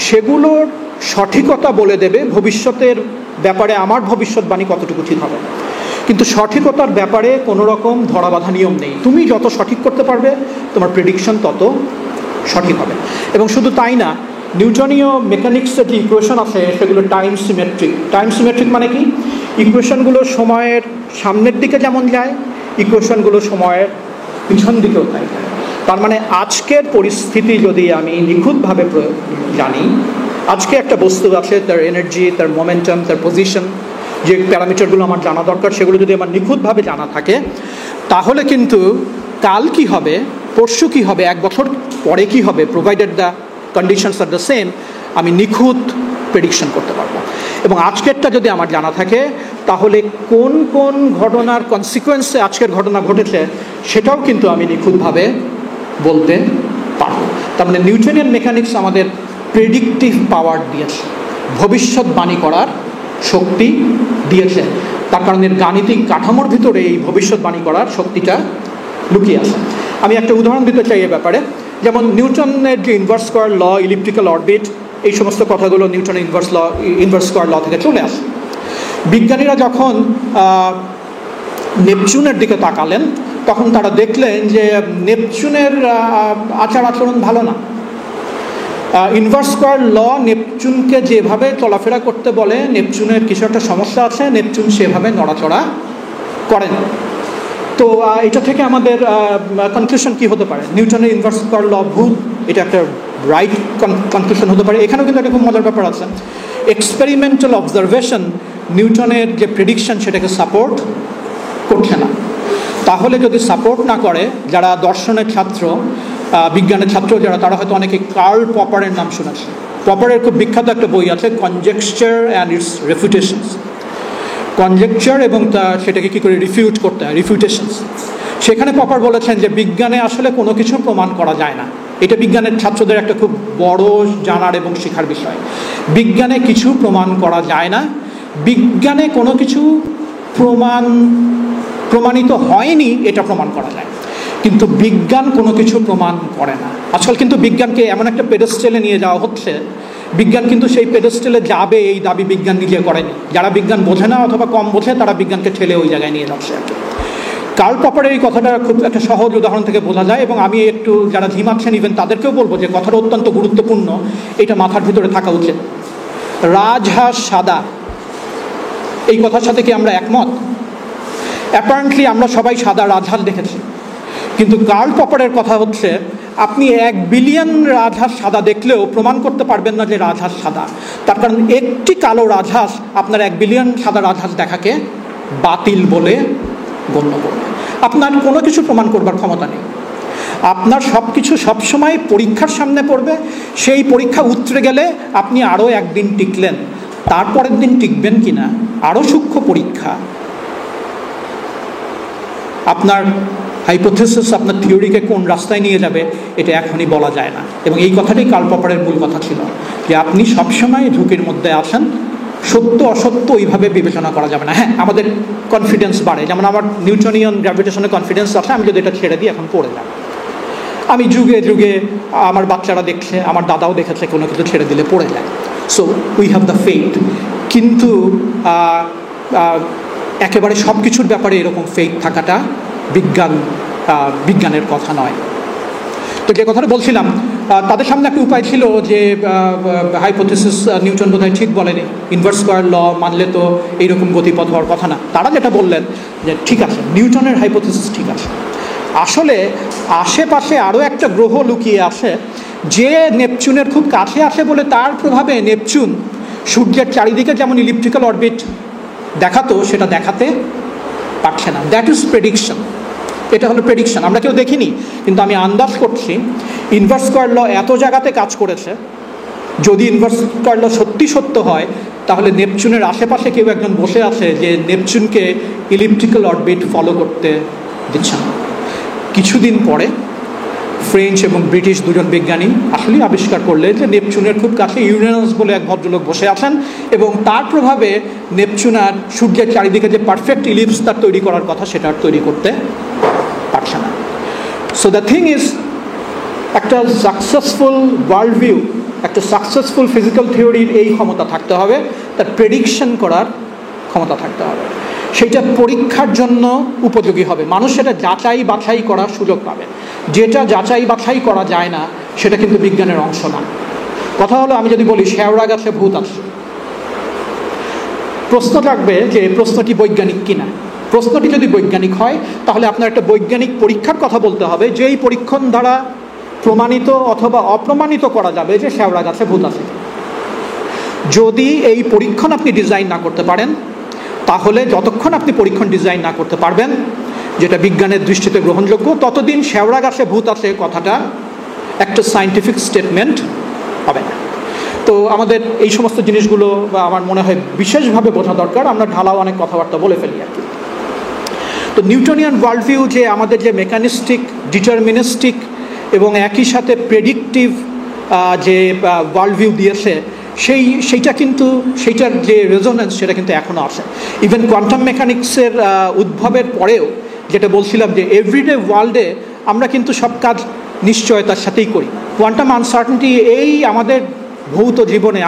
সেগুলোর সঠিকতা বলে দেবে ভবিষ্যতের ব্যাপারে আমার ভবিষ্যৎবাণী কতটুকু ঠিক হবে। কিন্তু সঠিকতার ব্যাপারে কোনো রকম ধরাবাঁধা নিয়ম নেই। তুমি যত সঠিক করতে পারবে তোমার প্রেডিকশন তত সঠিক হবে। এবং শুধু তাই না, নিউটনীয় মেকানিক্সের যে ইকুয়েশন আছে সেগুলো টাইম সিমেট্রিক। টাইম সিমেট্রিক মানে কি? ইকুয়েশনগুলো সময়ের সামনের দিকে যেমন যায়, ইকুয়েশনগুলো সময়ের পিছন দিকেও তাই যায়। তার মানে আজকের পরিস্থিতি যদি আমি নিখুঁতভাবে জানি, আজকে একটা বস্তু আছে, তার এনার্জি, তার মোমেন্টাম, তার পজিশন, যে প্যারামিটারগুলো আমার জানা দরকার সেগুলো যদি আমার নিখুঁতভাবে জানা থাকে, তাহলে কিন্তু কাল কি হবে, পরশু কি হবে, 1 বছর পরে কি হবে, provided the conditions are the same, আমি নিখুঁত প্রেডিকশন করতে পারবো। এবং আজকেরটা যদি আমার জানা থাকে, তাহলে কোন কোন ঘটনার কনসিকুয়েন্সে আজকের ঘটনা ঘটেছে সেটাও কিন্তু আমি নিখুঁতভাবে বলতে পারবো। তার মানে নিউটনিয়ান মেকানিক্স আমাদের প্রেডিক্টিভ পাওয়ার দিয়েছে, ভবিষ্যৎবাণী করার শক্তি দিয়েছে। তার কারণে গাণিতিক কাঠামোর ভিতরে এই ভবিষ্যৎবাণী করার শক্তিটা লুকিয়ে আছে। আমি একটা উদাহরণ দিতে চাই এ ব্যাপারে। যেমন নিউটনের যে ইনভার্স স্কয়ার ল, ইলিপ্টিক্যাল অরবিট, এই সমস্ত কথাগুলো নিউটনের ইনভার্স স্কয়ার ল থেকে চলে আসে। বিজ্ঞানীরা যখন নেপচুনের দিকে তাকালেন, তখন তারা দেখলেন যে নেপচুনের আচার আচরণ ভালো না। ইনভার্স স্কয়ার ল নেপচুনকে যেভাবে চলাফেরা করতে বলে, নেপচুনের কিছু একটা সমস্যা আছে, নেপচুন সেভাবে নড়াচড়া করেন। তো এটা থেকে আমাদের কনক্লুশন কি হতে পারে? নিউটনের ইনভার্স স্কয়ার ল ভুল, এটা একটা রাইট কনক্লুশন হতে পারে। এখানেও কিন্তু একটা খুব মজার ব্যাপার আছে। এক্সপেরিমেন্টাল অবজারভেশন নিউটনের যে প্রেডিকশন সেটাকে সাপোর্ট করছে না। তাহলে যদি সাপোর্ট না করে, যারা দর্শনের ছাত্র, বিজ্ঞানের ছাত্র যারা, তারা হয়তো অনেকে কার্ল পপারের নাম শুনেছে। পপারের খুব বিখ্যাত একটা বই আছে, কনজেকচার অ্যান্ড ইটস রেফিউটেশনস। কনজেকচার এবং সেটাকে কী করে রিফিউট করতে হয়, রিফিউটেশনস। সেখানে পপার বলেছেন যে বিজ্ঞানে আসলে কোনো কিছু প্রমাণ করা যায় না। এটা বিজ্ঞানের ছাত্রদের একটা খুব বড় জানার এবং শেখার বিষয়। বিজ্ঞানে কিছু প্রমাণ করা যায় না, বিজ্ঞানে কোনো কিছু প্রমাণিত হয়নি এটা প্রমাণ করা যায়, কিন্তু বিজ্ঞান কোনো কিছু প্রমাণ করে না। আজকাল কিন্তু বিজ্ঞানকে এমন একটা পেডেস্টেলে নিয়ে যাওয়া হচ্ছে, বিজ্ঞান কিন্তু সেই পেডেস্টেলে যাবে এই দাবি বিজ্ঞান নিজে করেনি। যারা বিজ্ঞান বোঝে না অথবা কম বোঝে, তারা বিজ্ঞানকে ঠেলে ওই জায়গায় নিয়ে যাচ্ছে আর কি। কার্ল পপারের এই কথাটা খুব একটা সহজ উদাহরণ থেকে বোঝা যায়, এবং আমি একটু যারা ঝিমাচ্ছেন ইভেন তাদেরকেও বলবো যে কথাটা অত্যন্ত গুরুত্বপূর্ণ, এটা মাথার ভিতরে থাকা উচিত। রাজহাঁস সাদা, এই কথার সাথে কি আমরা একমত? অ্যাপারেন্টলি আমরা সবাই সাদা রাজহাঁস দেখেছি, কিন্তু কার্ল পপারের কথা হচ্ছে আপনি 1 বিলিয়ন রাজহাঁস সাদা দেখলেও প্রমাণ করতে পারবেন না যে রাজহাঁস সাদা। তার কারণ একটি কালো রাজহাঁস আপনার 1 বিলিয়ন সাদা রাজহাঁস দেখাকে বাতিল বলে গণ্য করবে। আপনার কোনো কিছু প্রমাণ করবার ক্ষমতা নেই। আপনার সব কিছু সবসময় পরীক্ষার সামনে পড়বে, সেই পরীক্ষা উতরে গেলে আপনি আরও একদিন টিকলেন, তারপরের দিন টিকবেন কিনা আরও সূক্ষ্ম পরীক্ষা। আপনার হাইপোথেসিস, আপনার থিওরিকে কোন রাস্তায় নিয়ে যাবে এটা এখনই বলা যায় না। এবং এই কথাটাই কার্ল পপারের মূল কথা ছিল, যে আপনি সবসময় ঝুঁকির মধ্যে আছেন, সত্য অসত্য ওইভাবে বিবেচনা করা যাবে না। হ্যাঁ, আমাদের কনফিডেন্স বাড়ে, যেমন আমার নিউটনিয়ান গ্র্যাভিটেশনের কনফিডেন্স আছে, আমি যদি এটা ছেড়ে দিই এখন পড়ে যাব। আমি যুগে যুগে আমার বাচ্চারা দেখছে, আমার দাদাও দেখেছে, কোনো কিছু ছেড়ে দিলে পড়ে যায়। So we have the faith. কিন্তু একেবারে সব কিছুর ব্যাপারে এরকম ফেইথ থাকাটা বিজ্ঞানের কথা নয়। তো যে কথাটা বলছিলাম, তাদের সামনে একটা উপায় ছিল যে হাইপোথেসিস নিউটন বোধহয় ঠিক বলেনি, ইনভার্স স্কয়ার ল মানলে তো এইরকম গতিপথ হওয়ার কথা না। তারা যেটা বললেন যে ঠিক আছে, নিউটনের হাইপোথেসিস ঠিক আছে, আসলে আশেপাশে আরও একটা গ্রহ লুকিয়ে আছে যে নেপচুনের খুব কাছে আসে বলে তার প্রভাবে নেপচুন সূর্যের চারিদিকে যেমন ইলিপ্টিক্যাল অরবিট দেখাতো, সেটা দেখাতে পারছে না। That is prediction. এটা হলো প্রেডিকশন। আমরা কেউ দেখিনি, কিন্তু আমি আন্দাজ করছি ইনভার্স স্কয়ার ল এত জায়গাতে কাজ করেছে, যদি ইনভার্স স্কয়ার ল সত্যি সত্য হয়, তাহলে নেপচুনের আশেপাশে কেউ একজন বসে আছে যে নেপচুনকে ইলিপ্টিক্যাল অরবিট ফলো করতে দিচ্ছে না। কিছুদিন পরে ফ্রেঞ্চ এবং ব্রিটিশ দুজন বিজ্ঞানী আসলেই আবিষ্কার করলেন যে নেপচুনের খুব কাছে ইউরেনাস বলে এক ভদ্রলোক বসে আছেন, এবং তার প্রভাবে নেপচুন আর সূর্যের চারিদিকে যে পারফেক্ট ইলিপস তার তৈরি করার কথা, সেটা আর তৈরি করতে পারছে না। সো দ্য থিং ইজ, একটা সাকসেসফুল ওয়ার্ল্ড ভিউ, একটা সাকসেসফুল ফিজিক্যাল থিওরির এই ক্ষমতা থাকতে হবে, তার প্রেডিকশন করার ক্ষমতা থাকতে হবে, সেইটা পরীক্ষার জন্য উপযোগী হবে, মানুষ সেটা যাচাই বাছাই করার সুযোগ পাবে। যেটা যাচাই বাছাই করা যায় না সেটা কিন্তু বিজ্ঞানের অংশ না। কথা হলো, আমি যদি বলি শেওড়া গাছে ভূত আছে, প্রশ্ন থাকবে যে প্রশ্নটি বৈজ্ঞানিক কিনা। প্রশ্নটি যদি বৈজ্ঞানিক হয় তাহলে আপনার একটা বৈজ্ঞানিক পরীক্ষার কথা বলতে হবে, যেই পরীক্ষণ দ্বারা প্রমাণিত অথবা অপ্রমাণিত করা যাবে যে শেওড়া গাছে ভূত আছে। যদি এই পরীক্ষণ আপনি ডিজাইন না করতে পারেন, তাহলে যতক্ষণ আপনি পরীক্ষণ ডিজাইন না করতে পারবেন যেটা বিজ্ঞানের দৃষ্টিতে গ্রহণযোগ্য, ততদিন শেওড়া গাছে ভূত আছে কথাটা একটা সায়েন্টিফিক স্টেটমেন্ট হবে না। তো আমাদের এই সমস্ত জিনিসগুলো আমার মনে হয় বিশেষভাবে বোঝা দরকার। আমরা ঢালাও অনেক কথাবার্তা বলে ফেলি আর কি। তো নিউটনিয়ান ওয়ার্ল্ড ভিউ যে আমাদের যে মেকানিস্টিক, ডিটারমিনিস্টিক এবং একই সাথে প্রেডিক্টিভ যে ওয়ার্ল্ড ভিউ দিয়েছে, সেইটা কিন্তু সেইটার যে রেজোনেন্স সেটা কিন্তু এখনও আসে। ইভেন কোয়ান্টাম মেকানিক্সের উদ্ভবের পরেও যেটা বলছিলাম যে এভরিডে ওয়ার্ল্ডে আমরা কিন্তু সব কাজ নিশ্চয়তার সাথেই করি। কোয়ান্টাম আনসার্টেনটি এই আমাদের ভৌত জীবনে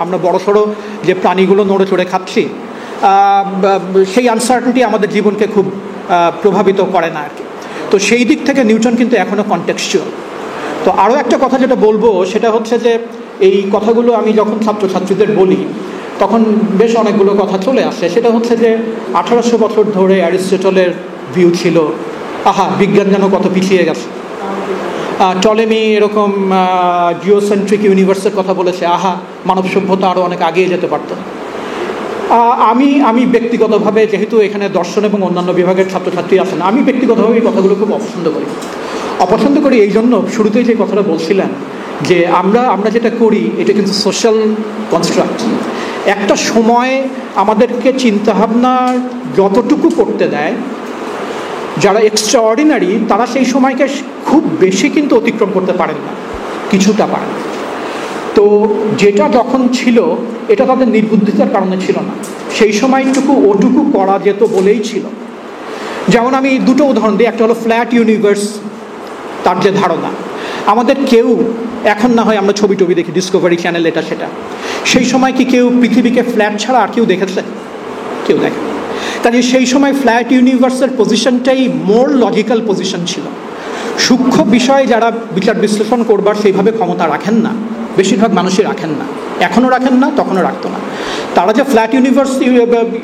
আমরা বড়সড় যে প্রাণীগুলো নড়ে চড়ে খাচ্ছি, সেই আনসার্টেনটি আমাদের জীবনকে খুব প্রভাবিত করে না আর কি। তো সেই দিক থেকে নিউটন কিন্তু এখনও কনটেক্সচুয়াল। তো আরও একটা কথা যেটা বলবো সেটা হচ্ছে যে এই কথাগুলো আমি যখন ছাত্রছাত্রীদের বলি তখন বেশ অনেকগুলো কথা চলে আসে। সেটা হচ্ছে যে 1800 বছর ধরে অ্যারিস্টটলের ভিউ ছিল বিজ্ঞান যেন কত পিছিয়ে গেছে। টলেমি এরকম জিওসেন্ট্রিক ইউনিভার্সের কথা বলেছে, মানব সভ্যতা আরও অনেক আগিয়ে যেতে পারত। আমি ব্যক্তিগতভাবে, যেহেতু এখানে দর্শন এবং অন্যান্য বিভাগের ছাত্রছাত্রী আছেন, আমি ব্যক্তিগতভাবে এই কথাগুলো খুব অপছন্দ করি। এই জন্য শুরুতেই যে কথাটা বলছিলাম যে আমরা যেটা করি এটা কিন্তু সোশ্যাল কনস্ট্রাক্ট। একটা সময় আমাদেরকে চিন্তাভাবনা যতটুকু করতে দেয়, যারা এক্সট্রা অর্ডিনারি তারা সেই সময়কে খুব বেশি কিন্তু অতিক্রম করতে পারেন না, কিছুটা পারেন। তো যেটা যখন ছিল এটা তাদের নির্বুদ্ধিতার কারণে ছিল না, সেই সময়টুকু ওটুকু করা যেত বলেই ছিল। যেমন আমি দুটো উদাহরণ দিই। একটা হলো ফ্ল্যাট ইউনিভার্স, তার যে ধারণা, আমাদের কেউ এখন না হয় আমরা ছবি দেখি, ডিসকভারি চ্যানেল এটা সেটা, সেই সময় কি কেউ পৃথিবীকে ফ্ল্যাট ছাড়া আর কেউ দেখেছে? কেউ দেখে। কাজে সেই সময় ফ্ল্যাট ইউনিভার্সের পজিশনটাই মোর লজিক্যাল পজিশন ছিল। সূক্ষ্ম বিষয়ে যারা বিচার বিশ্লেষণ করবার সেইভাবে ক্ষমতা রাখেন না, বেশিরভাগ মানুষই রাখেন না, এখনও রাখেন না, তখনও রাখতো না। তারা যে ফ্ল্যাট ইউনিভার্স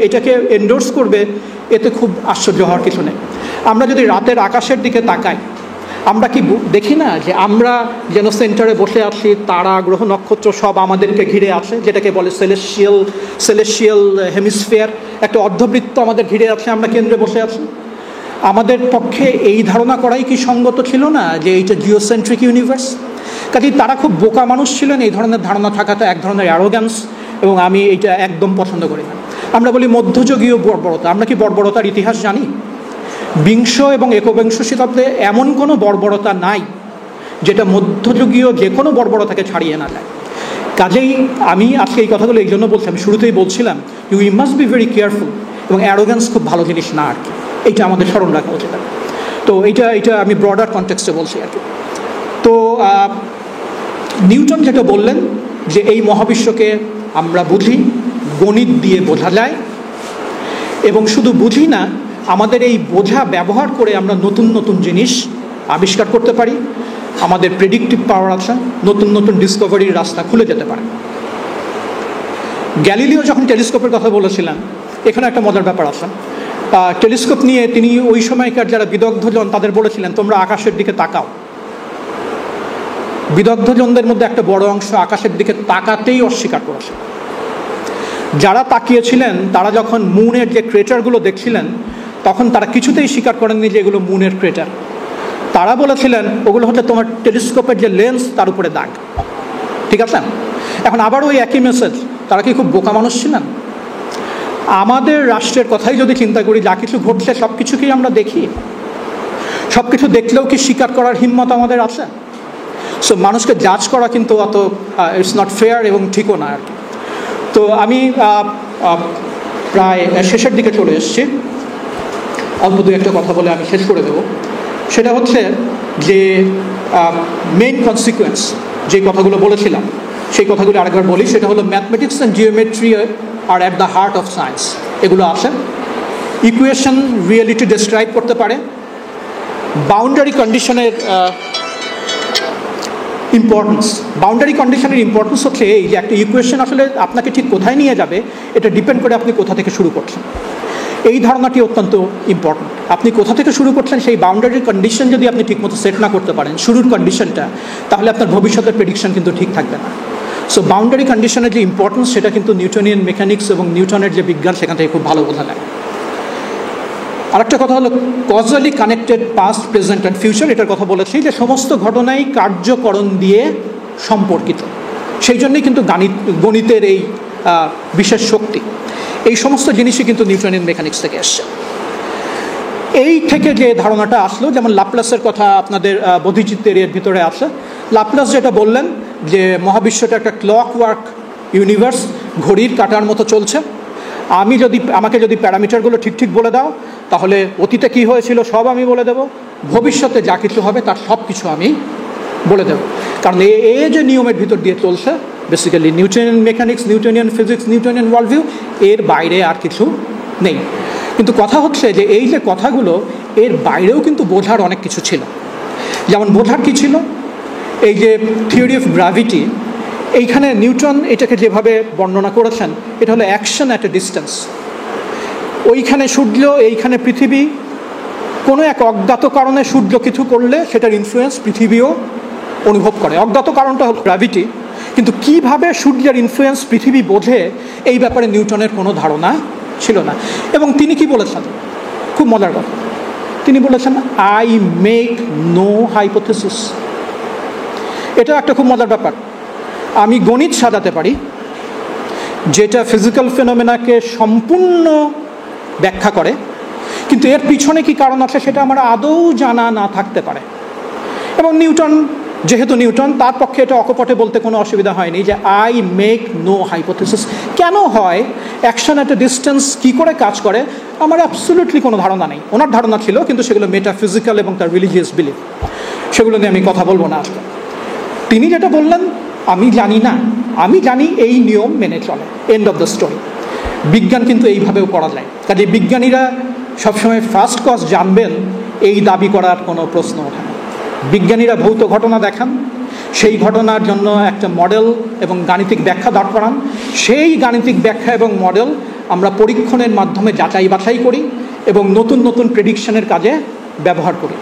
এটাকে এন্ডোর্স করবে, এতে খুব আশ্চর্য হওয়ার কিছু নেই। আমরা যদি রাতের আকাশের দিকে তাকাই, আমরা কি দেখি না যে আমরা যেন সেন্টারে বসে আছি, তারা গ্রহ নক্ষত্র সব আমাদেরকে ঘিরে আছে, যেটাকে বলে সেলেস্টিয়াল হেমিস্ফিয়ার, একটা অর্ধবৃত্ত আমাদের ঘিরে আছে, আমরা কেন্দ্রে বসে আছি। আমাদের পক্ষে এই ধারণা করাই কি সঙ্গত ছিল না যে এইটা জিওসেন্ট্রিক ইউনিভার্স? কাজেই তারা খুব বোকা মানুষ ছিলেন। এই ধরনের ধারণা থাকাটা এক ধরনের অ্যারোগ্যান্স, এবং আমি এইটা একদম পছন্দ করি না। আমরা বলি মধ্যযুগীয় বর্বরতা। আমরা কি বর্বরতার ইতিহাস জানি? বিংশ এবং একবিংশ শতাব্দে এমন কোনো বর্বরতা নাই যেটা মধ্যযুগীয় যে কোনো বর্বরতাকে ছাড়িয়ে না যায়। কাজেই আমি আজকে এই কথাগুলো এই জন্য বলছি, আমি শুরুতেই বলছিলাম we must be very careful, এবং অ্যারোগ্যান্স খুব ভালো জিনিস না আর কি, এইটা আমাদের স্মরণ রাখা উচিত। তো এইটা আমি ব্রডার কনটেক্সটে বলছি আর কি। তো নিউটন যেটা বললেন যে এই মহাবিশ্বকে আমরা বুঝি, গণিত দিয়ে বোঝা যায়, এবং শুধু বুঝি না, আমাদের এই বোঝা ব্যবহার করে আমরা নতুন নতুন জিনিস আবিষ্কার করতে পারি। আমাদের প্রেডিক্টিভ পাওয়ার আছে, নতুন নতুন ডিসকভারির রাস্তা খুলে যেতে পারে। গ্যালিলিও যখন টেলিস্কোপের কথা বলেছিলেন, এখানে একটা মজার ব্যাপার আছে। টেলিস্কোপ নিয়ে তিনি ওই সময়কার যারা বিদগ্ধজন তাদের বলেছিলেন, তোমরা আকাশের দিকে তাকাও। বিদগ্ধজনদের মধ্যে একটা বড় অংশ আকাশের দিকে তাকাতেই অস্বীকার করেছে। যারা তাকিয়েছিলেন তারা যখন মুনের যে ক্রেটারগুলো দেখছিলেন, তখন তারা কিছুতেই স্বীকার করেননি যে এগুলো মুনের ক্রেটার। তারা বলেছিলেন ওগুলো হচ্ছে তোমার টেলিস্কোপের যে লেন্স তার উপরে দাগ। ঠিক আছে? এখন আবার ওই একই মেসেজ, তারা কি খুব বোকা মানুষ ছিলেন? আমাদের রাষ্ট্রের কথাই যদি চিন্তা করি, যা কিছু ঘটছে সব কিছুকেই আমরা দেখি, সব কিছু দেখলেও কি স্বীকার করার হিম্মত আমাদের আছে? সো মানুষকে জাজ করা কিন্তু অত ইটস নট ফেয়ার এবং ঠিকও না আর কি। তো আমি প্রায় শেষের দিকে চলে এসেছি, অল্প দু একটা কথা বলে আমি শেষ করে দেব। সেটা হচ্ছে যে মেইন কনসিকুয়েন্স যে কথাগুলো বলেছিলাম সেই কথাগুলো আরেকবার বলি। সেটা হলো ম্যাথমেটিক্স অ্যান্ড জিওমেট্রি আর at the heart of science. এগুলো আছে। ইকুয়েশন রিয়েলিটি ডেসক্রাইব করতে পারে। বাউন্ডারি কন্ডিশনের ইম্পর্টেন্স, বাউন্ডারি কন্ডিশনের ইম্পর্টেন্স হচ্ছে এই যে একটা ইকুয়েশন আসলে আপনাকে ঠিক কোথায় নিয়ে যাবে এটা ডিপেন্ড করে আপনি কোথা থেকে শুরু করছেন। এই ধারণাটি অত্যন্ত ইম্পর্ট্যান্ট। আপনি কোথা থেকে শুরু করছেন সেই বাউন্ডারি কন্ডিশন যদি আপনি ঠিকমতো সেট না করতে পারেন, শুরুর কন্ডিশনটা, তাহলে আপনার ভবিষ্যতের প্রেডিকশন কিন্তু ঠিক থাকবে না। সো বাউন্ডারি কন্ডিশনের যে ইম্পর্টেন্স সেটা কিন্তু নিউটনিয়ান মেকানিক্স এবং নিউটনের যে বিজ্ঞান সেখান থেকে খুব ভালো বোঝা যায়। আরেকটা কথা হলো causally connected past, present and future. এটার কথা বলেছি যে সমস্ত ঘটনাই কার্যকরণ দিয়ে সম্পর্কিত। সেই জন্যই কিন্তু গণিতের এই বিশেষ শক্তি। এই সমস্ত জিনিসই কিন্তু নিউটনিয়ান মেকানিক্স থেকে আসছে। এই থেকে যে ধারণাটা আসলো, যেমন লাপ্লাসের কথা আপনাদের বোধিচিত্তের এর ভিতরে আছে। লাপ্লাস যেটা বললেন যে মহাবিশ্বটা একটা ক্লক ওয়ার্ক ইউনিভার্স, ঘড়ির কাঁটার মতো চলছে। আমাকে যদি প্যারামিটারগুলো ঠিক ঠিক বলে দাও, তাহলে অতীতে কী হয়েছিল সব আমি বলে দেব, ভবিষ্যতে যা কিছু হবে তার সব কিছু আমি বলে দেব। কারণ এই যে নিয়মের ভিতর দিয়ে চলছে, basically Newtonian mechanics, Newtonian physics, Newtonian worldview, এর বাইরে আর কিছু নেই। কিন্তু কথা হচ্ছে যে এই যে কথাগুলো, এর বাইরেও কিন্তু বোঝার অনেক কিছু ছিল। যেমন বোঝার কী ছিল, এই যে থিওরি অফ গ্র্যাভিটি, এইখানে নিউটন এটাকে যেভাবে বর্ণনা করেছেন, এটা হলো অ্যাকশন অ্যাট এ ডিস্টেন্স। ওইখানে সূর্য, এইখানে পৃথিবী, কোনো এক অজ্ঞাত কারণে সূর্য কিছু করলে সেটার ইনফ্লুয়েন্স পৃথিবীও অনুভব করে। অজ্ঞাত কারণটা হলো গ্র্যাভিটি, কিন্তু কিভাবে সূর্যের ইনফ্লুয়েন্স পৃথিবী বোঝে এই ব্যাপারে নিউটনের কোনো ধারণা ছিল না। এবং তিনি কি বলেছেন, খুব মজার কথা, তিনি বলেছেন আই মেক নো হাইপোথেসিস। এটা একটা খুব মজার ব্যাপার। আমি গণিত সাজাতে পারি যেটা ফিজিক্যাল ফেনোমেনাকে সম্পূর্ণ ব্যাখ্যা করে, কিন্তু এর পিছনে কি কারণ আছে সেটা আমার আদৌ জানা না থাকতে পারে। এবং নিউটন, যেহেতু নিউটন, তার পক্ষে এটা অকপটে বলতে কোনো অসুবিধা হয়নি যে আই মেক নো হাইপোথেসিস। কেন হয়, অ্যাকশন অ্যাট এ ডিস্টেন্স কী করে কাজ করে, আমার অ্যাবসলিউটলি কোনো ধারণা নেই। ওনার ধারণা ছিল, কিন্তু সেগুলো মেটাফিজিক্যাল এবং তার রিলিজিয়াস বিলিফ, সেগুলো নিয়ে আমি কথা বলবো না আজকে। তিনি যেটা বললেন, আমি জানি না, আমি জানি এই নিয়ম মেনে চলে, এন্ড অফ দ্য স্টোরি। বিজ্ঞান কিন্তু এইভাবেও করা যায়। কাজে বিজ্ঞানীরা সবসময় ফার্স্ট কজ জানবেন এই দাবি করার কোনো প্রশ্ন ওঠে না। বিজ্ঞানীরা ভৌত ঘটনা দেখান, সেই ঘটনার জন্য একটা মডেল এবং গাণিতিক ব্যাখ্যা দাঁড় করান। সেই গাণিতিক ব্যাখ্যা এবং মডেল আমরা পরীক্ষণের মাধ্যমে যাচাই বাছাই করি এবং নতুন নতুন প্রেডিকশনের কাজে ব্যবহার করি।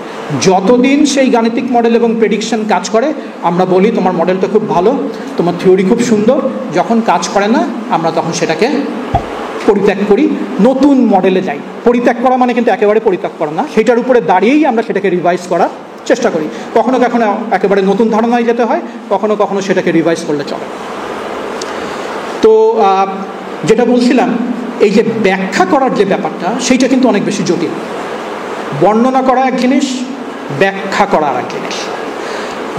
যতদিন সেই গাণিতিক মডেল এবং প্রেডিকশন কাজ করে, আমরা বলি তোমার মডেলটা খুব ভালো, তোমার থিওরি খুব সুন্দর। যখন কাজ করে না, আমরা তখন সেটাকে পরিত্যাগ করি, নতুন মডেলে যাই। পরিত্যাগ করা মানে কিন্তু একেবারে পরিত্যাগ করা না, সেটার উপরে দাঁড়িয়েই আমরা সেটাকে রিভাইজ করার চেষ্টা করি। কখনো কখনো একেবারে নতুন ধারণায় যেতে হয়, কখনো কখনো সেটাকে রিভাইজ করলে চলে। তো যেটা বলছিলাম, এই যে ব্যাখ্যা করার যে ব্যাপারটা, সেইটা কিন্তু অনেক বেশি জটিল। বর্ণনা করা এক জিনিস, ব্যাখ্যা করা আর এক জিনিস।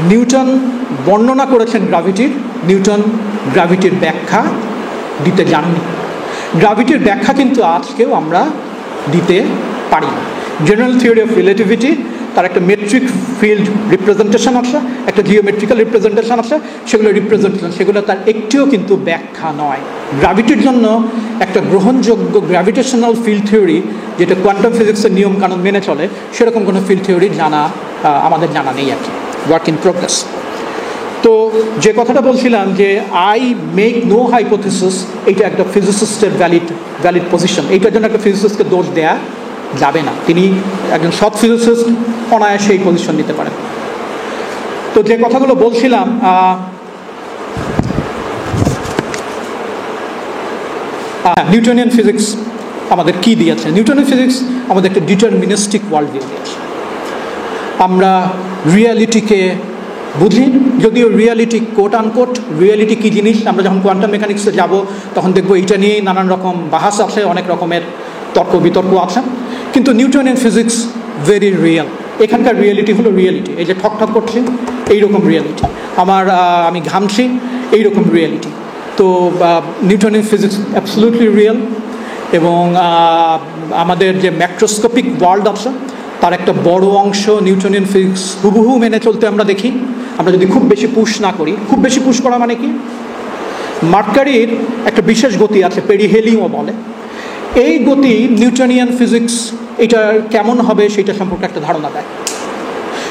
নিউটন বর্ণনা করেছেন গ্র্যাভিটির, নিউটন গ্র্যাভিটির ব্যাখ্যা দিতে জাননি। গ্র্যাভিটির ব্যাখ্যা কিন্তু আজকেও আমরা দিতে পারি না। জেনারেল থিওরি অফ রিলেটিভিটি, তার একটা মেট্রিক ফিল্ড রিপ্রেজেন্টেশন আছে, একটা জিওমেট্রিক্যাল রিপ্রেজেন্টেশন আছে, সেগুলো রিপ্রেজেন্টেশন, সেগুলো তার একটিও কিন্তু ব্যাখ্যা নয়। গ্র্যাভিটির জন্য একটা গ্রহণযোগ্য গ্র্যাভিটেশনাল ফিল্ড থিওরি, যেটা কোয়ান্টাম ফিজিক্সের নিয়ম কানুন মেনে চলে, সেরকম কোনো ফিল্ড থিওরি আমাদের জানা নেই আর কি, ওয়ার্ক ইন প্রোগ্রেস। তো যে কথাটা বলছিলাম যে আই মেক নো হাইপোথেসিস, এইটা একটা ফিজিসিস্টের ভ্যালিড পজিশন। এইটার জন্য একটা ফিজিসিস্টকে দোষ দেয়া যাবে না। তিনি একজন সৎ ফিজিসিস্ট, অনায়াসে এই পজিশন নিতে পারেন। তো যে কথাগুলো বলছিলাম, নিউটনিয়ান ফিজিক্স আমাদের কি দিয়েছে? নিউটনিয়ান ফিজিক্স আমাদের একটা ডিটারমিনিস্টিক ওয়ার্ল্ড ভিউ দিয়েছে। আমরা রিয়ালিটিকে বুঝি, যদিও রিয়ালিটি কোট আনকোট, রিয়ালিটি কী জিনিস আমরা যখন কোয়ান্টাম মেকানিক্সে যাব তখন দেখবো এইটা নিয়েই নানান রকম বাহাস আছে, অনেক রকমের তর্ক বিতর্ক আছে। কিন্তু নিউটনিয়ান ফিজিক্স ভেরি রিয়েল। এখানকার রিয়েলিটি হলো রিয়েলিটি, এই যে ঠক ঠক করছি এইরকম রিয়েলিটি, আমি ঘামছি এইরকম রিয়েলিটি। তো নিউটনিয়ান ফিজিক্স অ্যাবসলিউটলি রিয়েল। এবং আমাদের যে ম্যাক্রোস্কোপিক ওয়ার্ল্ড আছে, তার একটা বড় অংশ নিউটনিয়ান ফিজিক্স হুবহু মেনে চলতে আমরা দেখি, আমরা যদি খুব বেশি পুশ না করি। খুব বেশি পুশ করা মানে কি? মার্কারির একটা বিশেষ গতি আছে, পেরিহেলিও বলে। এই গতি নিউটনিয়ান ফিজিক্স এটা কেমন হবে সেটা সম্পর্কে একটা ধারণা দেয়।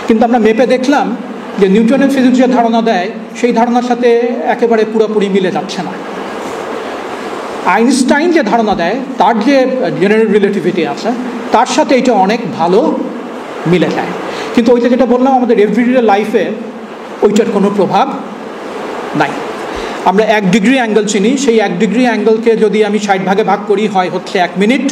কিন্তু আমরা মেপে দেখলাম যে নিউটনিয়ান ফিজিক্স যে ধারণা দেয়, সেই ধারণার সাথে একেবারে পুরোপুরি মিলে যাচ্ছে না। আইনস্টাইন যে ধারণা দেয় তার যে জেনারেল রিলেটিভিটি আছে তার সাথে এটা অনেক ভালো মিলে যায়, কিন্তু ওইটা যেটা বললাম আমাদের এভরিডে লাইফে ওইটার কোনো প্রভাব নাই। আমরা 1 ডিগ্রি অ্যাঙ্গেল চিনি, সেই 1 ডিগ্রি অ্যাঙ্গেলকে যদি আমি 60 ভাগে ভাগ করি হয় হচ্ছে 1 মিনিট।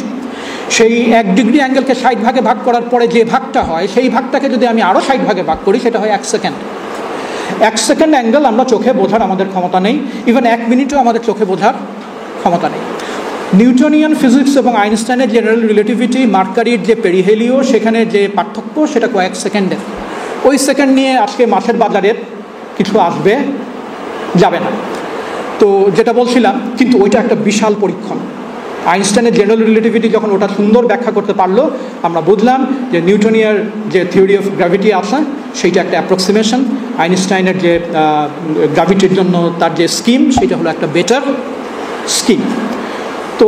সেই 1 ডিগ্রি অ্যাঙ্গেলকে 60 ভাগে ভাগ করার পরে যে ভাগটা হয় সেই ভাগটাকে যদি আমি আরও 60 ভাগে ভাগ করি সেটা হয় 1 সেকেন্ড। 1 সেকেন্ড অ্যাঙ্গেল আমরা চোখে বোঝার আমাদের ক্ষমতা নেই, ইভেন 1 মিনিটও আমাদের চোখে বোঝার ক্ষমতা নেই। নিউটনিয়ান ফিজিক্স এবং আইনস্টাইনের জেনারেল রিলেটিভিটি, মার্কারির যে পেরিহেলিও, সেখানে যে পার্থক্য সেটা কয়েক সেকেন্ডের। ওই সেকেন্ড নিয়ে আজকে মাছের বাজারের কিছু আসবে যাবে না। তো যেটা বলছিলাম, কিন্তু ওইটা একটা বিশাল পরীক্ষণ। আইনস্টাইনের জেনারেল রিলেটিভিটি যখন ওটা সুন্দর ব্যাখ্যা করতে পারলো, আমরা বুঝলাম যে নিউটনিয়ার যে থিওরি অফ গ্র্যাভিটি আছে সেইটা একটা অ্যাপ্রক্সিমেশন, আইনস্টাইনের যে গ্র্যাভিটির জন্য তার যে স্কিম সেটা হলো একটা বেটার স্কিম। তো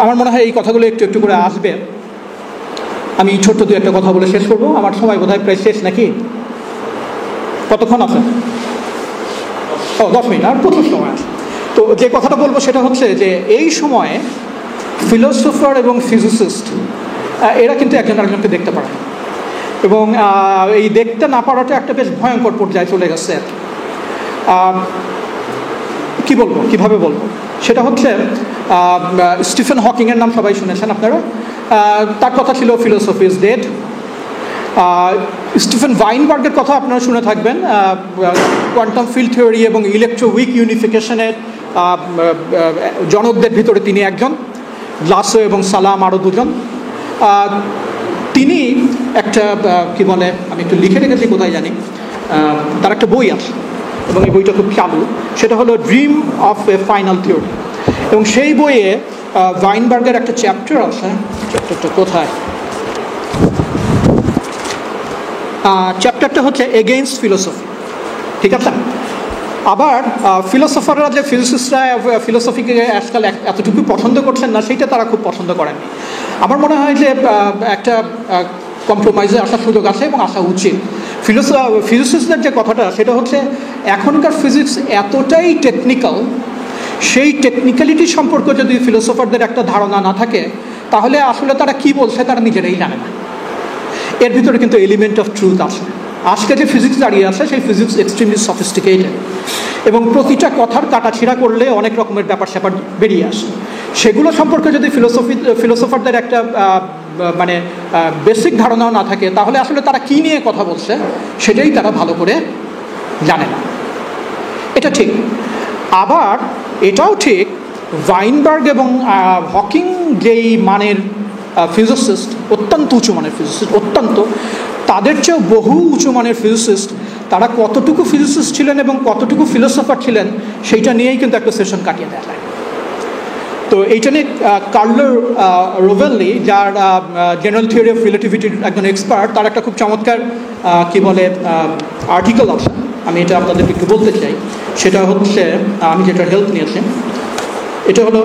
আমার মনে হয় এই কথাগুলো একটু একটু করে আসবে। আমি ছোট্ট দু একটা কথা বলে শেষ করবো, আমার সময় বোধহয় প্রায় শেষ নাকি? কতক্ষণ আছে? 10 মিনিট, আর প্রচুর সময় আছে। তো যে কথাটা বলবো সেটা হচ্ছে যে এই সময়ে ফিলোসফার এবং ফিজিসিস্ট এরা কিন্তু একজন আরেকজনকে দেখতে পারে, এবং এই দেখতে না পারাটা একটা বেশ ভয়ঙ্কর পর্যায়ে চলে গেছে। কি বলবো, কিভাবে বলবো, সেটা হচ্ছে স্টিফেন হকিংয়ের নাম সবাই শুনেছেন আপনারা। তার কথা ছিল ফিলোসফি ইজ ডেড। স্টিফেন ওয়াইনবার্গের কথা আপনারা শুনে থাকবেন, কোয়ান্টাম ফিল্ড থিওরি এবং ইলেকট্রোউইক ইউনিফিকেশনের জনকদের ভিতরে তিনি একজন, গ্লাসো এবং সালাম আরও দুজন। তিনি একটা কি বলে, আমি একটু লিখে রেখেছি কোথায় জানি, তার একটা বই আছে এবং এই বইটা খুব চালু, সেটা হলো dream of A final theory. এবং সেই বইয়ে ওয়াইনবার্গের একটা চ্যাপ্টার আছে, চ্যাপ্টারটা কোথায়, চ্যাপ্টারটা হচ্ছে এগেইনস্ট ফিলোসফি, ঠিক আছে? আবার ফিলোসফাররা যে ফিজিসিস্টরা ফিলোসফিকে আজকাল এতটুকু পছন্দ করছেন না, সেইটা তারা খুব পছন্দ করেননি। আমার মনে হয় যে একটা কম্প্রোমাইজে আসার সুযোগ আছে এবং আসা উচিত। ফিজিসিস্টদের যে কথাটা সেটা হচ্ছে এখনকার ফিজিক্স এতটাই টেকনিক্যাল, সেই টেকনিক্যালিটি সম্পর্কে যদি ফিলোসফারদের একটা ধারণা না থাকে তাহলে আসলে তারা কি বলছে তারা নিজেরাই জানে না। এর ভিতরে কিন্তু এলিমেন্ট অফ ট্রুথ আছে। আজকে যে ফিজিক্স দাঁড়িয়ে আছে সেই ফিজিক্স এক্সট্রিমলি সফিস্টিকেটেড, এবং প্রতিটা কথার কাটাছিড়া করলে অনেক রকমের ব্যাপার স্যাপার বেরিয়ে আসে। সেগুলো সম্পর্কে যদি ফিলোসফারদের একটা মানে বেসিক ধারণাও না থাকে তাহলে আসলে তারা কী নিয়ে কথা বলছে সেটাই তারা ভালো করে জানে না। এটা ঠিক। আবার এটাও ঠিক, ওয়াইনবার্গ এবং হকিং যেই মানের ফিজিসিস্ট, অত্যন্ত উঁচু মানের ফিজিসিস্ট, অত্যন্ত, তাদের চেয়েও বহু উঁচু মানের ফিজিসিস্ট, তারা কতটুকু ফিজিসিস্ট ছিলেন এবং কতটুকু ফিলোসফার ছিলেন সেইটা নিয়েই কিন্তু একটা সেশন কাটিয়ে দেওয়া যায়। তো এইটা নিয়ে কার্লো রোভেলি, যার জেনারেল থিওরি অফ রিলেটিভিটির একজন এক্সপার্ট, তার একটা খুব চমৎকার কি বলে আর্টিকেল আছে, আমি এটা আপনাদেরকে একটু বলতে চাই। সেটা হচ্ছে, আমি যেটা হেল্প নিয়েছি, এটা হলো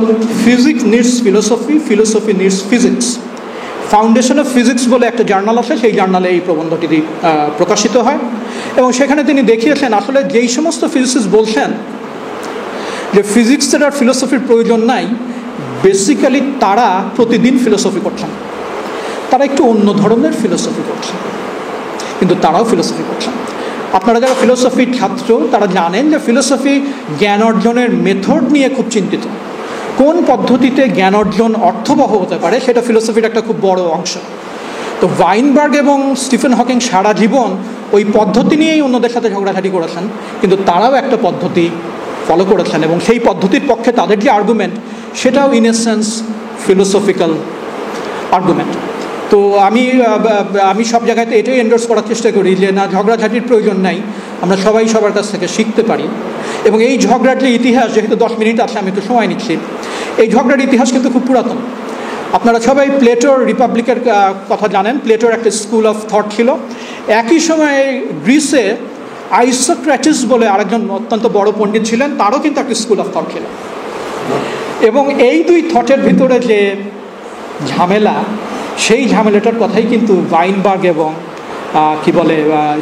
physics needs philosophy, philosophy needs physics. Foundation of physics বলে একটা জার্নাল আছে, সেই জার্নালে এই প্রবন্ধটি প্রকাশিত হয়, এবং সেখানে তিনি দেখিয়েছেন আসলে যেই সমস্ত ফিজিসিস্ট বলছেন যে ফিজিক্সের আর ফিলোসফির প্রয়োজন নাই, বেসিক্যালি তারা প্রতিদিন ফিলোসফি করছেন, তারা একটু অন্য ধরনের ফিলোসফি করছেন, কিন্তু তারাও ফিলোসফি করছেন। আপনারা যারা ফিলোসফির ছাত্র তারা জানেন যে ফিলোসফি জ্ঞান অর্জনের মেথড নিয়ে খুব চিন্তিত। কোন পদ্ধতিতে জ্ঞান অর্জন অর্থবহ হতে পারে সেটা ফিলোসফির একটা খুব বড় অংশ। তো ওয়াইনবার্গ এবং স্টিফেন হকিং সারা জীবন ওই পদ্ধতি নিয়েই অন্যদের সাথে ঝগড়াঝাটি করেছেন, কিন্তু তারাও একটা পদ্ধতি ফলো করেছেন, এবং সেই পদ্ধতির পক্ষে তাদের যে আর্গুমেন্ট সেটাও in a sense philosophical argument. তো আমি সব জায়গাতে এটাই এন্ডোর্স করার চেষ্টা করি যে না, ঝগড়াঝাটির প্রয়োজন নাই, আমরা সবাই সবার কাছ থেকে শিখতে পারি। এবং এই ঝগড়ার যে ইতিহাস, যেহেতু 10 মিনিট আছে আমি একটু সময় নিচ্ছি, এই ঝগড়ার ইতিহাস কিন্তু খুব পুরাতন। আপনারা সবাই প্লেটোর রিপাবলিকের কথা জানেন। প্লেটোর একটা স্কুল অফ থট ছিল। একই সময়ে গ্রিসে আইসোক্রেটিস বলে আরেকজন অত্যন্ত বড় পণ্ডিত ছিলেন, তারও কিন্তু একটা স্কুল অফ থট ছিল। এবং এই দুই থটের ভিতরে যে ঝামেলা, সেই ঝামেলাটার কথাই কিন্তু ওয়াইনবার্গ এবং কি বলে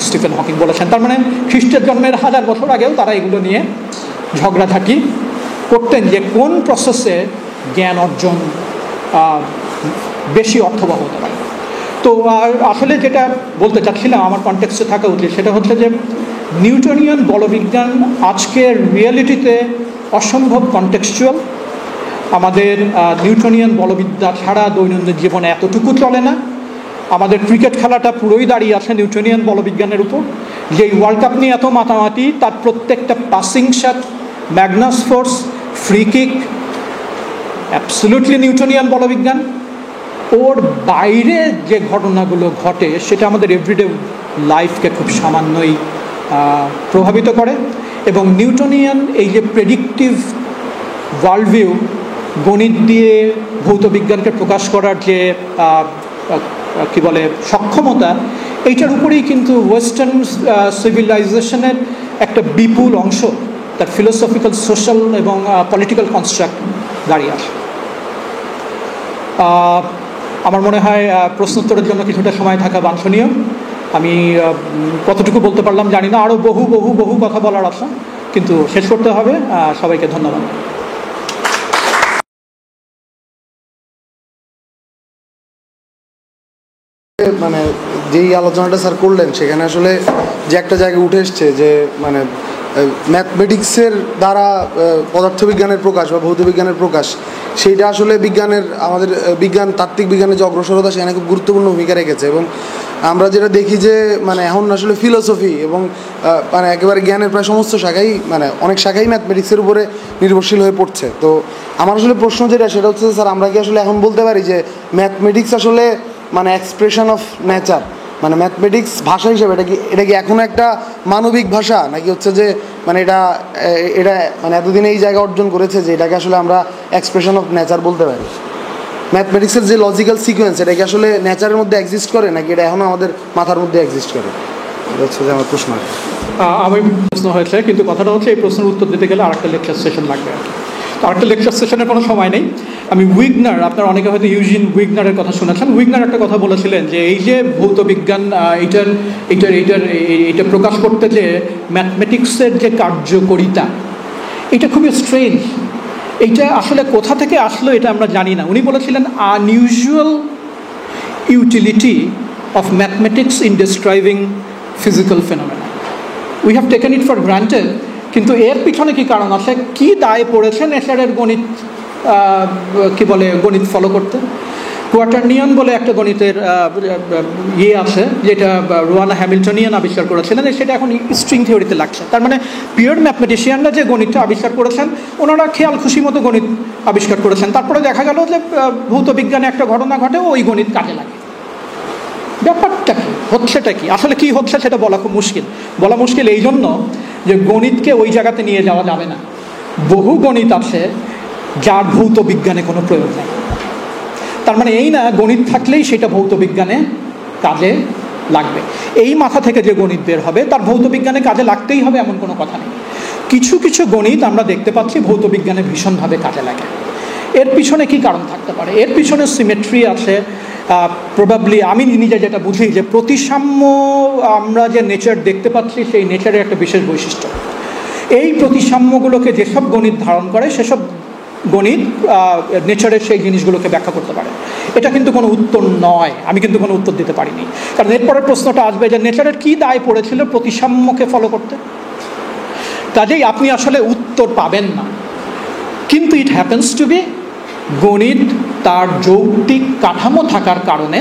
স্টিফেন হকিং বলেছেন। তার মানে খ্রিস্টের জন্মের 1000 বছর আগেও তারা এগুলো নিয়ে ঝগড়াঝাটি করতেন, যে কোন প্রসেসে জ্ঞান অর্জন বেশি অর্থবহ হতে পারে। তো আসলে যেটা বলতে চাচ্ছিলাম আমার কনটেক্সটে থাকা উচিত সেটা হচ্ছে যে নিউটনিয়ান বলবিজ্ঞান আজকের রিয়েলিটিতে অসম্ভব কনটেক্সচুয়াল। আমাদের নিউটনিয়ান বলবিদ্যা ছাড়া দৈনন্দিন জীবনে এতটুকু চলে না। আমাদের ক্রিকেট খেলাটা পুরোই দাঁড়িয়ে আছে নিউটনিয়ান বলবিজ্ঞানের উপর। যেই ওয়ার্ল্ড কাপ নিয়ে এত মাতামাতি, তার প্রত্যেকটা passing shot, Magnus force, free kick absolutely Newtonian বলবিজ্ঞান। ওর বাইরে যে ঘটনাগুলো ঘটে সেটা আমাদের এভরিডে লাইফকে খুব সামান্যই প্রভাবিত করে। এবং নিউটনিয়ান এই যে প্রেডিক্টিভ ওয়ার্ল্ড ভিউ, গণিত দিয়ে ভৌতবিজ্ঞানকে প্রকাশ করার যে কি বলে সক্ষমতা, এইটার উপরেই কিন্তু ওয়েস্টার্ন সিভিলাইজেশনের একটা বিপুল অংশ তার ফিলোসফিক্যাল, সোশ্যাল এবং পলিটিক্যাল কনস্ট্রাক্ট দাঁড়িয়ে আসে। আমার মনে হয় প্রশ্নোত্তরের জন্য কিছুটা সময় থাকা বাঞ্ছনীয়। আমি কতটুকু বলতে পারলাম জানি না, আরও বহু বহু বহু কথা বলার আছে, কিন্তু শেষ করতে হবে। সবাইকে ধন্যবাদ। মানে যেই আলোচনাটা স্যার করলেন সেখানে আসলে যে একটা জায়গায় উঠে এসছে যে মানে ম্যাথমেটিক্সের দ্বারা পদার্থবিজ্ঞানের প্রকাশ বা ভৌতবিজ্ঞানের প্রকাশ, সেইটা আসলে বিজ্ঞানের, আমাদের বিজ্ঞান, তাত্ত্বিক বিজ্ঞানের যে অগ্রসরতা সেখানে খুব গুরুত্বপূর্ণ ভূমিকা রেখেছে। এবং আমরা যেটা দেখি যে মানে এখন আসলে ফিলোসফি এবং মানে একেবারে জ্ঞানের প্রায় সমস্ত শাখাই, মানে অনেক শাখাই ম্যাথমেটিক্সের উপরে নির্ভরশীল হয়ে পড়ছে। তো আমার আসলে প্রশ্ন যেটা সেটা হচ্ছে স্যার, আমরা কি আসলে এখন বলতে পারি যে ম্যাথমেটিক্স আসলে মানে এক্সপ্রেশন অফ নেচার, মানে ম্যাথমেটিক্স ভাষা হিসেবে এটা কি এখনও একটা মানবিক ভাষা, নাকি হচ্ছে যে মানে এটা মানে এতদিন এই জায়গা অর্জন করেছে যে এটাকে আসলে আমরা এক্সপ্রেশন অফ নেচার বলতে পারি? ম্যাথমেটিক্সের যে লজিক্যাল সিকোয়েন্স, এটা কি আসলে নেচারের মধ্যে এক্সিস্ট করে, নাকি এটা এখনও আমাদের মাথার মধ্যে এক্সিস্ট করে? এটা হচ্ছে যে আমার প্রশ্ন। আমি প্রশ্ন হয়েছে, কিন্তু কথাটা হচ্ছে এই প্রশ্নের উত্তর দিতে গেলে আরেকটা লেকচার সেশন লাগবে। আরেকটা লেকচার সেশনের কোনো সময় নেই। আমি উইগনার, আপনারা অনেকে হয়তো ইউজিন উইগনারের কথা শুনেছেন। উইগনার একটা কথা বলেছিলেন যে এই যে ভৌতবিজ্ঞান এইটা প্রকাশ করতে যে ম্যাথমেটিক্সের যে কার্যকরিতা, এটা খুবই স্ট্রেঞ্জ। এইটা আসলে কোথা থেকে আসলো এটা আমরা জানি না। উনি বলেছিলেন unusual utility of mathematics in describing physical phenomena. We have taken it for granted, কিন্তু এর পিছনে কি কারণ আছে? কি দায় পড়েছে নেচারের গণিত গণিত ফলো করতে? কোয়াটার্নিয়ান বলে একটা গণিতের আছে, যেটা রোয়ানা হ্যামিল্টনিয়ান আবিষ্কার করেছিলেন, সেটা এখন স্ট্রিং থিওরিতে লাগছে। তার মানে পিওর ম্যাথমেটিশিয়ানরা যে গণিতটা আবিষ্কার করেছেন, ওনারা খেয়াল খুশি মতো গণিত আবিষ্কার করেছেন। তারপরে দেখা গেল যে ভৌতবিজ্ঞানে একটা ঘটনা ঘটে, ওই গণিত কাজে লাগে। ব্যাপারটা কি হচ্ছেটা কি আসলে কি হচ্ছে সেটা বলা খুব মুশকিল। বলা মুশকিল এই জন্য যে গণিতকে ওই জায়গাতে নিয়ে যাওয়া যাবে না। বহু গণিত আছে যার ভৌত বিজ্ঞানে কোনো প্রয়োগ নেই। তার মানে এই না গণিত থাকলেই সেটা ভৌত বিজ্ঞানে কাজে লাগবে। এই মাথা থেকে যে গণিত বের হবে তার ভৌত বিজ্ঞানে কাজে লাগতেই হবে এমন কোনো কথা নেই। কিছু কিছু গণিত আমরা দেখতে পাচ্ছি ভৌত বিজ্ঞানে ভীষণভাবে কাজে লাগে। এর পিছনে কি কারণ থাকতে পারে? এর পিছনে সিমেট্রি আছে। প্রবাবলি আমি নিজে যেটা বুঝি যে প্রতিসাম্য, আমরা যে নেচার দেখতে পাচ্ছি সেই নেচারের একটা বিশেষ বৈশিষ্ট্য। এই প্রতিসাম্যগুলোকে যেসব গণিত ধারণ করে সেসব গণিত নেচারের সেই জিনিসগুলোকে ব্যাখ্যা করতে পারে। এটা কিন্তু কোনো উত্তর নয়, আমি কিন্তু কোনো উত্তর দিতে পারিনি। কারণ এরপরের প্রশ্নটা আসবে যে নেচারের কী দায় পড়েছিল প্রতিসাম্যকে ফলো করতে। কাজেই আপনি আসলে উত্তর পাবেন না। কিন্তু ইট হ্যাপেন্স টু বি গণিত তার যৌক্তিক কাঠামো থাকার কারণে,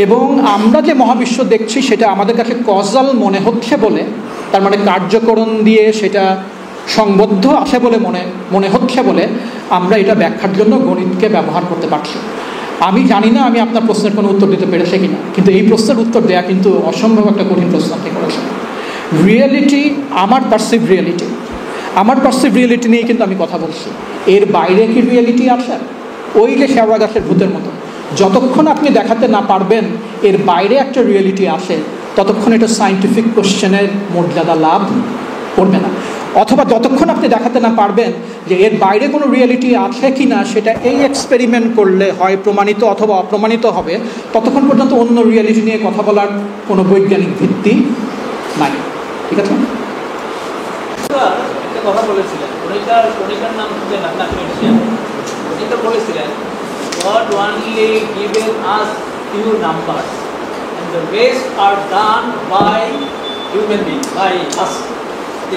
এবং আমরা যে মহাবিশ্ব দেখছি সেটা আমাদের কাছে কজাল মনে হচ্ছে বলে, তার মানে কার্যকরণ দিয়ে সেটা সংবদ্ধ আছে বলে মনে হচ্ছে বলে আমরা এটা ব্যাখ্যার জন্য গণিতকে ব্যবহার করতে পারছি। আমি জানি না আমি আপনার প্রশ্নের কোনো উত্তর দিতে পেরেছি কিনা, কিন্তু এই প্রশ্নের উত্তর দেওয়া কিন্তু অসম্ভব একটা কঠিন প্রশ্ন আপনি করেছেন। রিয়েলিটি, আমার পারসিভ রিয়েলিটি নিয়ে কিন্তু আমি কথা বলছি। এর বাইরে কি রিয়েলিটি আছে? ওই যে শেওড়া গাছের ভূতের মতো, যতক্ষণ আপনি দেখাতে না পারবেন এর বাইরে একটা রিয়েলিটি আছে, ততক্ষণ এটা সায়েন্টিফিক কোশ্চেনের মর্যাদা লাভ করবে না। অথবা যতক্ষণ আপনি দেখাতে না পারবেন যে এর বাইরে কোনো রিয়েলিটি আছে কি না, সেটা এই এক্সপেরিমেন্ট করলে হয় প্রমাণিত অথবা অপ্রমাণিত হবে, ততক্ষণ পর্যন্ত অন্য রিয়েলিটি নিয়ে কথা বলার কোনো বৈজ্ঞানিক ভিত্তি নাই। ঠিক আছে? কথা বলেছিলেন, নাম উনি তো বলেছিলেন God only given us few numbers and the rest are done by human being, by us. যে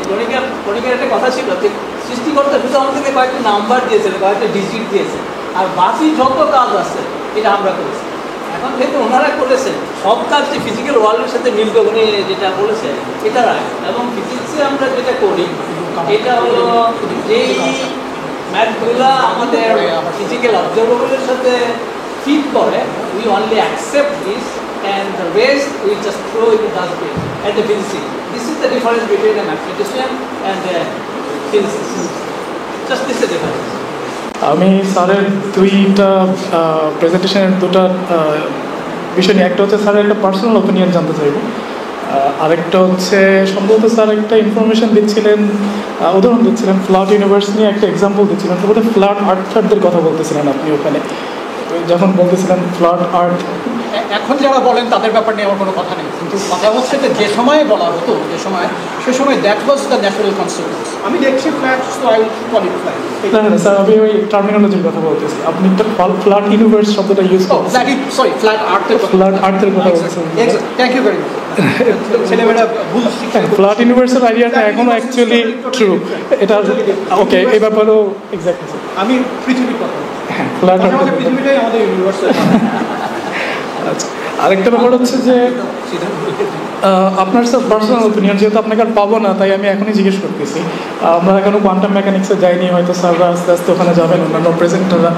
গণিতের একটা কথা ছিল যে সৃষ্টিকর্তা শুধু আমাদেরকে কয়েকটা নাম্বার দিয়েছেন, কয়েকটা ডিজিট দিয়েছেন, আর বাকি যত কাজ আছে এটা আমরা করেছি। এখন যেহেতু ওনারা করেছেন সব কাজ যে ফিজিক্যাল ওয়ার্ল্ডের সাথে মিলবে, উনি যেটা বলেছেন এটা রাইট। এবং ফিজিক্সে আমরা যেটা করি এটা হলো যেই ম্যাথগুলো আমাদের ফিজিক্যাল অবজারভেবলের সাথে ফিট করে, we only accept this and the rest we just throw it in the dustbin at the physicist. This is the difference between a mathematician and a physicist. Just this is the difference. আমি স্যারের দুইটা প্রেজেন্টেশনের দুটো বিষয় নিয়ে, একটা হচ্ছে স্যারের একটা পার্সোনাল ওপিনিয়ন জানতে চাইব, আরেকটা হচ্ছে সম্ভবত স্যার একটা ইনফরমেশন দিচ্ছিলেন, উদাহরণ দিচ্ছিলেন ফ্ল্যাট ইউনিভার্স নিয়ে একটা এক্সাম্পল দিচ্ছিলেন, সম্ভবত ফ্ল্যাট আর্থারদের কথা বলতেছিলেন আপনি ওখানে, যখন বলতেছিলেন ফ্ল্যাট আর্থ। এখন যারা বলেন তাদের ব্যাপার নিয়ে আমার কোনো কথা নেই, কিন্তু কথা হচ্ছে যে যে সময়ে বলা হতো সে সময় that was the natural consequence. আমি দেখছি flat, so I will call it flat. না না স্যার, আমি ওই টার্মিনোলজির কথা বলতেছি, আপনি একটা ফ্ল্যাট ইউনিভার্স শব্দটা ইউজ করছেন। ফ্ল্যাট আর্থের কথা বলছেন। Thank you very much. ছেলেমেয়েরা ভুল শিক্ষা। ফ্ল্যাট ইউনিভার্সাল আইডিয়াটা এখনো অ্যাকচুয়ালি ট্রু, এটা ওকে, এই ব্যাপারেও এক্স্যাক্টলি আমি পৃথিবীর কথা, হ্যাঁ ফ্ল্যাট আর্থ পৃথিবীটাই আমাদের ইউনিভার্স। আচ্ছা, আরেকটা ব্যাপার হচ্ছে যে আপনার স্যার পার্সোনাল ওপিনিয়ন, যেহেতু আপনাকে আর পাবো না তাই আমি এখনই জিজ্ঞেস করতেছি, আমরা এখনও কোয়ান্টাম মেকানিক্সে যাইনি, হয়তো স্যাররা আস্তে আস্তে ওখানে যাবেন, অন্যান্য প্রেজেন্টাররা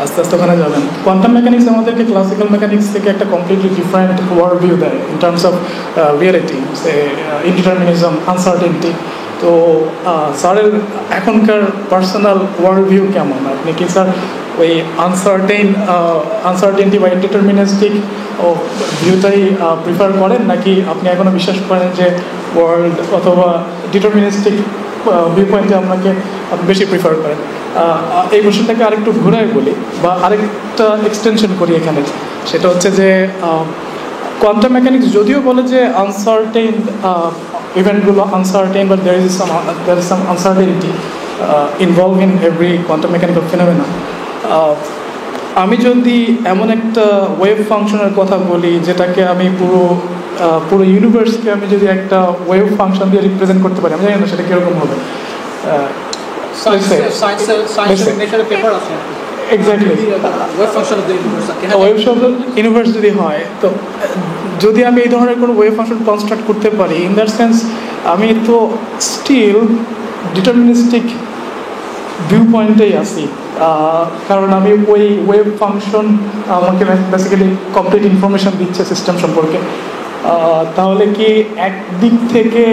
আস্তে আস্তে ওখানে যাবেন। কোয়ান্টাম মেকানিক্স আমাদেরকে ক্লাসিক্যাল মেকানিক্স থেকে একটা কমপ্লিটলি ডিফারেন্ট ওয়ার্ল্ড ভিউ দেয় ইন টার্মস অফ রিয়েলিটি, সে ইনডিটারমিনিজম, আনসার্টেনটি। তো স্যারের এখনকার পার্সোনাল ওয়ার্ল্ড ভিউ কেমন? আপনি কি স্যার ওই আনসার্টেনটি বা ইনডিটারমিনিস্টিক ভিউটাই প্রিফার করেন, নাকি আপনি এখনও বিশ্বাস করেন যে ওয়ার্ল্ড অথবা ডিটারমিনিস্টিক ভিউ পয়েন্টে আপনাকে বেশি প্রিফার করেন? এই কোশ্চেনটাকে আরেকটু ঘুরায় বলি বা আরেকটা এক্সটেনশন করি এখানে, সেটা হচ্ছে যে কোয়ান্টাম মেকানিক্স যদিও বলে যে আনসার্টেন ইভেন্টগুলো uncertain, but there is some uncertainty involved in every quantum mechanical phenomena. আমি যদি এমন একটা ওয়েভ ফাংশনের কথা বলি যেটাকে আমি পুরো ইউনিভার্সকে আমি যদি একটা ওয়েভ ফাংশন দিয়ে রিপ্রেজেন্ট করতে পারি, আমি জানি না সেটা কীরকম হবে। এক্স্যাক্টলি ওয়েভ ইউনিভার্স যদি হয়, তো যদি আমি এই ধরনের কোনো ওয়েভ ফাংশন কনস্ট্রাক্ট করতে পারি, ইন দ্যাট সেন্স আমি তো স্টিল ডিটারমিনিস্টিক ভিউ পয়েন্টেই আছি, কারণ আমি ওই ওয়েভ ফাংশন আমাকে বেসিক্যালি কমপ্লিট ইনফরমেশন দিচ্ছে সিস্টেম সম্পর্কে। তাহলে কি একদিক থেকে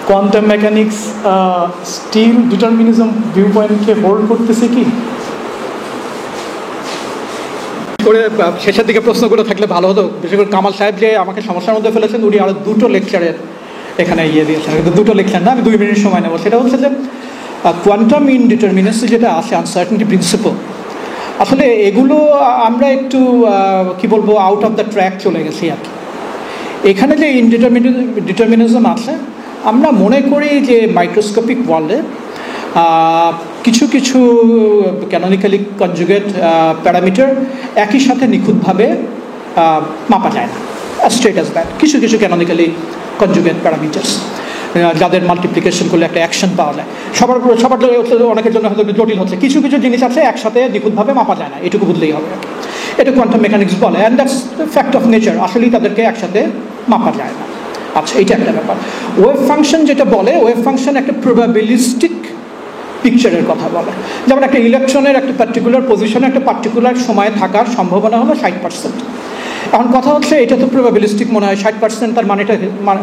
quantum mechanics still determinism view পয়েন্টকে হোল্ড করতেছে কি? করে শেষের দিকে প্রশ্নগুলো থাকলে ভালো হতো, বিশেষ করে কামাল সাহেব যে আমাকে সমস্যার মধ্যে ফেলেছেন, উনি আরও দুটো লেকচারের এখানে দিয়েছেন, কিন্তু দুটো লেকচার না, আমি 2 মিনিট সময় নেব। সেটা হচ্ছে যে কোয়ান্টাম ইনডিটারমিনেন্সি যেটা আছে, আনসার্টেনটি প্রিন্সিপল, আসলে এগুলো আমরা একটু কি বলবো আউট অফ দ্য ট্র্যাক চলে গেছি আর কি। এখানে যে ডিটারমিনিজম আছে, আমরা মনে করি যে মাইক্রোস্কোপিক ওয়ার্ল্ডে কিছু কিছু ক্যানোনিক্যালি কনজুগেট প্যারামিটার একই সাথে নিখুঁতভাবে মাপা যায় না, স্ট্রেট অ্যাজ দ্যাট। কিছু কিছু ক্যানোনিক্যালি কনজুগেট প্যারামিটার্স যাদের মাল্টিপ্লিকেশন করলে একটা অ্যাকশন পাওয়া যায়, সবার অনেকের জন্য হয়তো জটিল হচ্ছে। কিছু কিছু জিনিস আছে একসাথে নিখুঁতভাবে মাপা যায় না, এটুকু বুঝলেই হবে। এটা কোয়ান্টাম মেকানিক্স বলে, and that's fact of nature, আসলেই তাদেরকে একসাথে মাপা যায় না। আচ্ছা, এইটা একটা ব্যাপার। ওয়েভ ফাংশন যেটা বলে, ওয়েভ ফাংশন একটা প্রবাবিলিস্টিক পিকচারের কথা বলে, যেমন একটা ইলেকট্রনের একটা পার্টিকুলার পজিশনে একটা পার্টিকুলার সময়ে থাকার সম্ভাবনা হলো 60%। এখন কথা হচ্ছে এটা তো প্রবাবিলিস্টিক মনে হয়, 60%, তার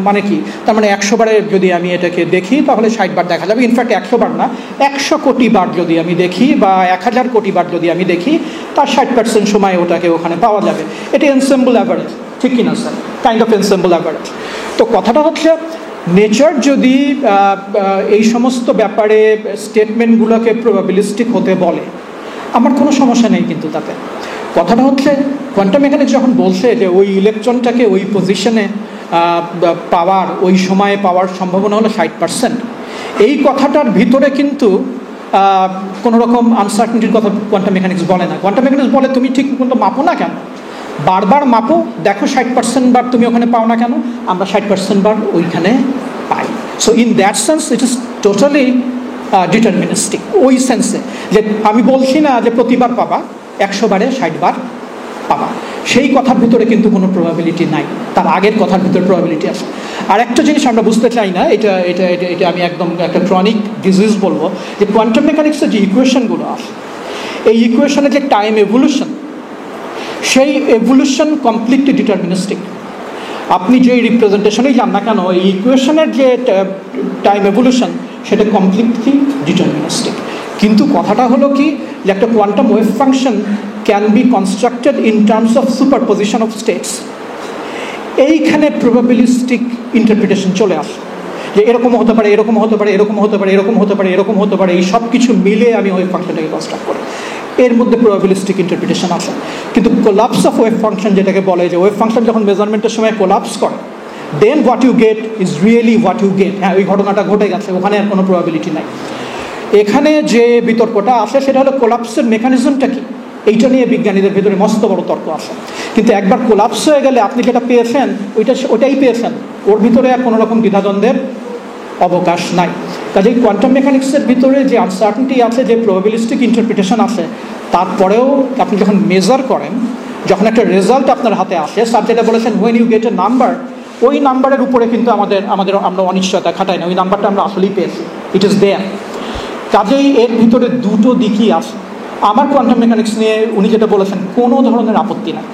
মানে কি? তার মানে 100 বারে যদি আমি এটাকে দেখি তাহলে 60 বার দেখা যাবে। ইনফ্যাক্ট 100 বার না, 100 কোটি বার যদি আমি দেখি বা 1000 কোটি বার যদি আমি দেখি, তার 60% সময় ওটাকে ওখানে পাওয়া যাবে। এটা এনসেম্বল অ্যাভারেজ, ঠিক কিনা sir? Kind of ensemble average. তো কথাটা হচ্ছে নেচার যদি এই সমস্ত ব্যাপারে স্টেটমেন্টগুলোকে প্রবাবিলিস্টিক হতে বলে, আমার কোনো সমস্যা নেই, কিন্তু তাতে কথাটা হচ্ছে কোয়ান্টাম মেকানিক্স যখন বলছে যে ওই ইলেকট্রনটাকে ওই পজিশনে পাওয়ার, ওই সময়ে পাওয়ার সম্ভাবনা হলো 60%, এই কথাটার ভিতরে কিন্তু কোনো রকম আনসার্টেনিটির কথা কোয়ান্টাম মেকানিক্স বলে না। কোয়ান্টাম মেকানিক্স বলে তুমি ঠিক মতো মাপো না কেন, বারবার মাপো, দেখো 60% বার তুমি ওখানে পাও না কেন, আমরা 60% বার ওইখানে পাই। So in that sense it is totally deterministic. ওই সেন্সে যে আমি বলছি না যে প্রতিবার পাবা, 100 বারে 60 বার পাবা, সেই কথার ভিতরে কিন্তু কোনো প্রবাবিলিটি নাই, তার আগের কথার ভিতরে প্রবাবিলিটি আছে। আর একটা জিনিস আমরা বুঝতে চাই না, এটা এটা এটা এটা আমি একদম একটা ক্রনিক ডিজিজ বলবো, যে কোয়ান্টাম মেকানিক্সের যে ইকুয়েশনগুলো আছে, এই ইকুয়েশনের যে টাইম এভলিউশন, সেই এভলিউশন কমপ্লিটলি ডিটারমিনিস্টিক। আপনি যে রিপ্রেজেন্টেশনেই যান না কেন, এই ইকুয়েশনের যে টাইম এভলিউশন সেটা কমপ্লিটলি ডিটারমিনিস্টিক। কিন্তু কথাটা হলো কি, যে একটা quantum wave function can be constructed in terms of superposition of states. এইখানে প্রবাবিলিস্টিক ইন্টারপ্রিটেশন চলে আসে, যে এরকম হতে পারে, এরকম হতে পারে, এরকম হতে পারে, এরকম হতে পারে, এরকম হতে পারে, এই সব কিছু মিলে আমি ওয়েভ ফাংশনটাকে কনস্ট্রাক্ট করি, এর মধ্যে প্রবাবিলিস্টিক ইন্টারপ্রিটেশন আছে। কিন্তু কোলাপস অফ ওয়েভ ফাংশন, যেটাকে বলে যে ওয়েভ ফাংশন যখন মেজারমেন্টের সময় কোলাপস করে, then what you get is really what you get. হ্যাঁ, ওই ঘটনাটা ঘটে গেছে, ওখানে আর কোনো প্রবাবিলিটি নাই। এখানে যে বিতর্কটা আসে সেটা হলো কোলাপসের মেকানিজমটা কি, এইটা নিয়ে বিজ্ঞানীদের ভিতরে মস্ত বড় তর্ক আসে। কিন্তু একবার কোলাপস হয়ে গেলে আপনি যেটা পেয়েছেন ওইটাই পেয়েছেন, ওর ভিতরে আর কোনো রকম দ্বিধাদ্বন্দ্বের অবকাশ নাই। কাজেই কোয়ান্টাম মেকানিক্সের ভিতরে যে আনসার্টেনিটি আছে, যে প্রবাবিলিস্টিক ইন্টারপ্রিটেশন আছে, তারপরেও আপনি যখন মেজার করেন, যখন একটা রেজাল্ট আপনার হাতে আসে, স্যার যেটা বলেছেন when you get a number, ওই নাম্বারের উপরে কিন্তু আমরা অনিশ্চয়তা খাটাই না, ওই নাম্বারটা আমরা আসলেই পেয়েছি, ইট ইজ দেয়ার। কাজেই এর ভিতরে দুটো দিকই আছে। আমার কোয়ান্টাম মেকানিক্স নিয়ে উনি যেটা বলেছেন কোনো ধরনের আপত্তি নাই।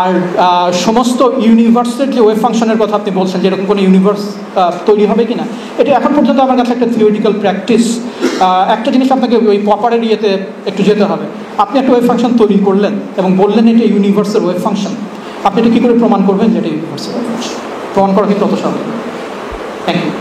আর সমস্ত ইউনিভার্সের যে ওয়েভ ফাংশনের কথা আপনি বলছেন, যেরকম কোনো ইউনিভার্স তৈরি হবে কি না, এটা এখন পর্যন্ত আমার কাছে একটা থিওরিটিক্যাল প্র্যাকটিস। একটা জিনিস আপনাকে ওই পপারের ইয়েতে একটু যেতে হবে। আপনি একটা ওয়েভ ফাংশন তৈরি করলেন এবং বললেন এটা ইউনিভার্সের ওয়েভ ফাংশন, আপনি এটা কী করে প্রমাণ করবেন যে এটা ইউনিভার্সের ওয়েভ ফাংশন? প্রমাণ করা কিন্তু অত সহজ। Thank you.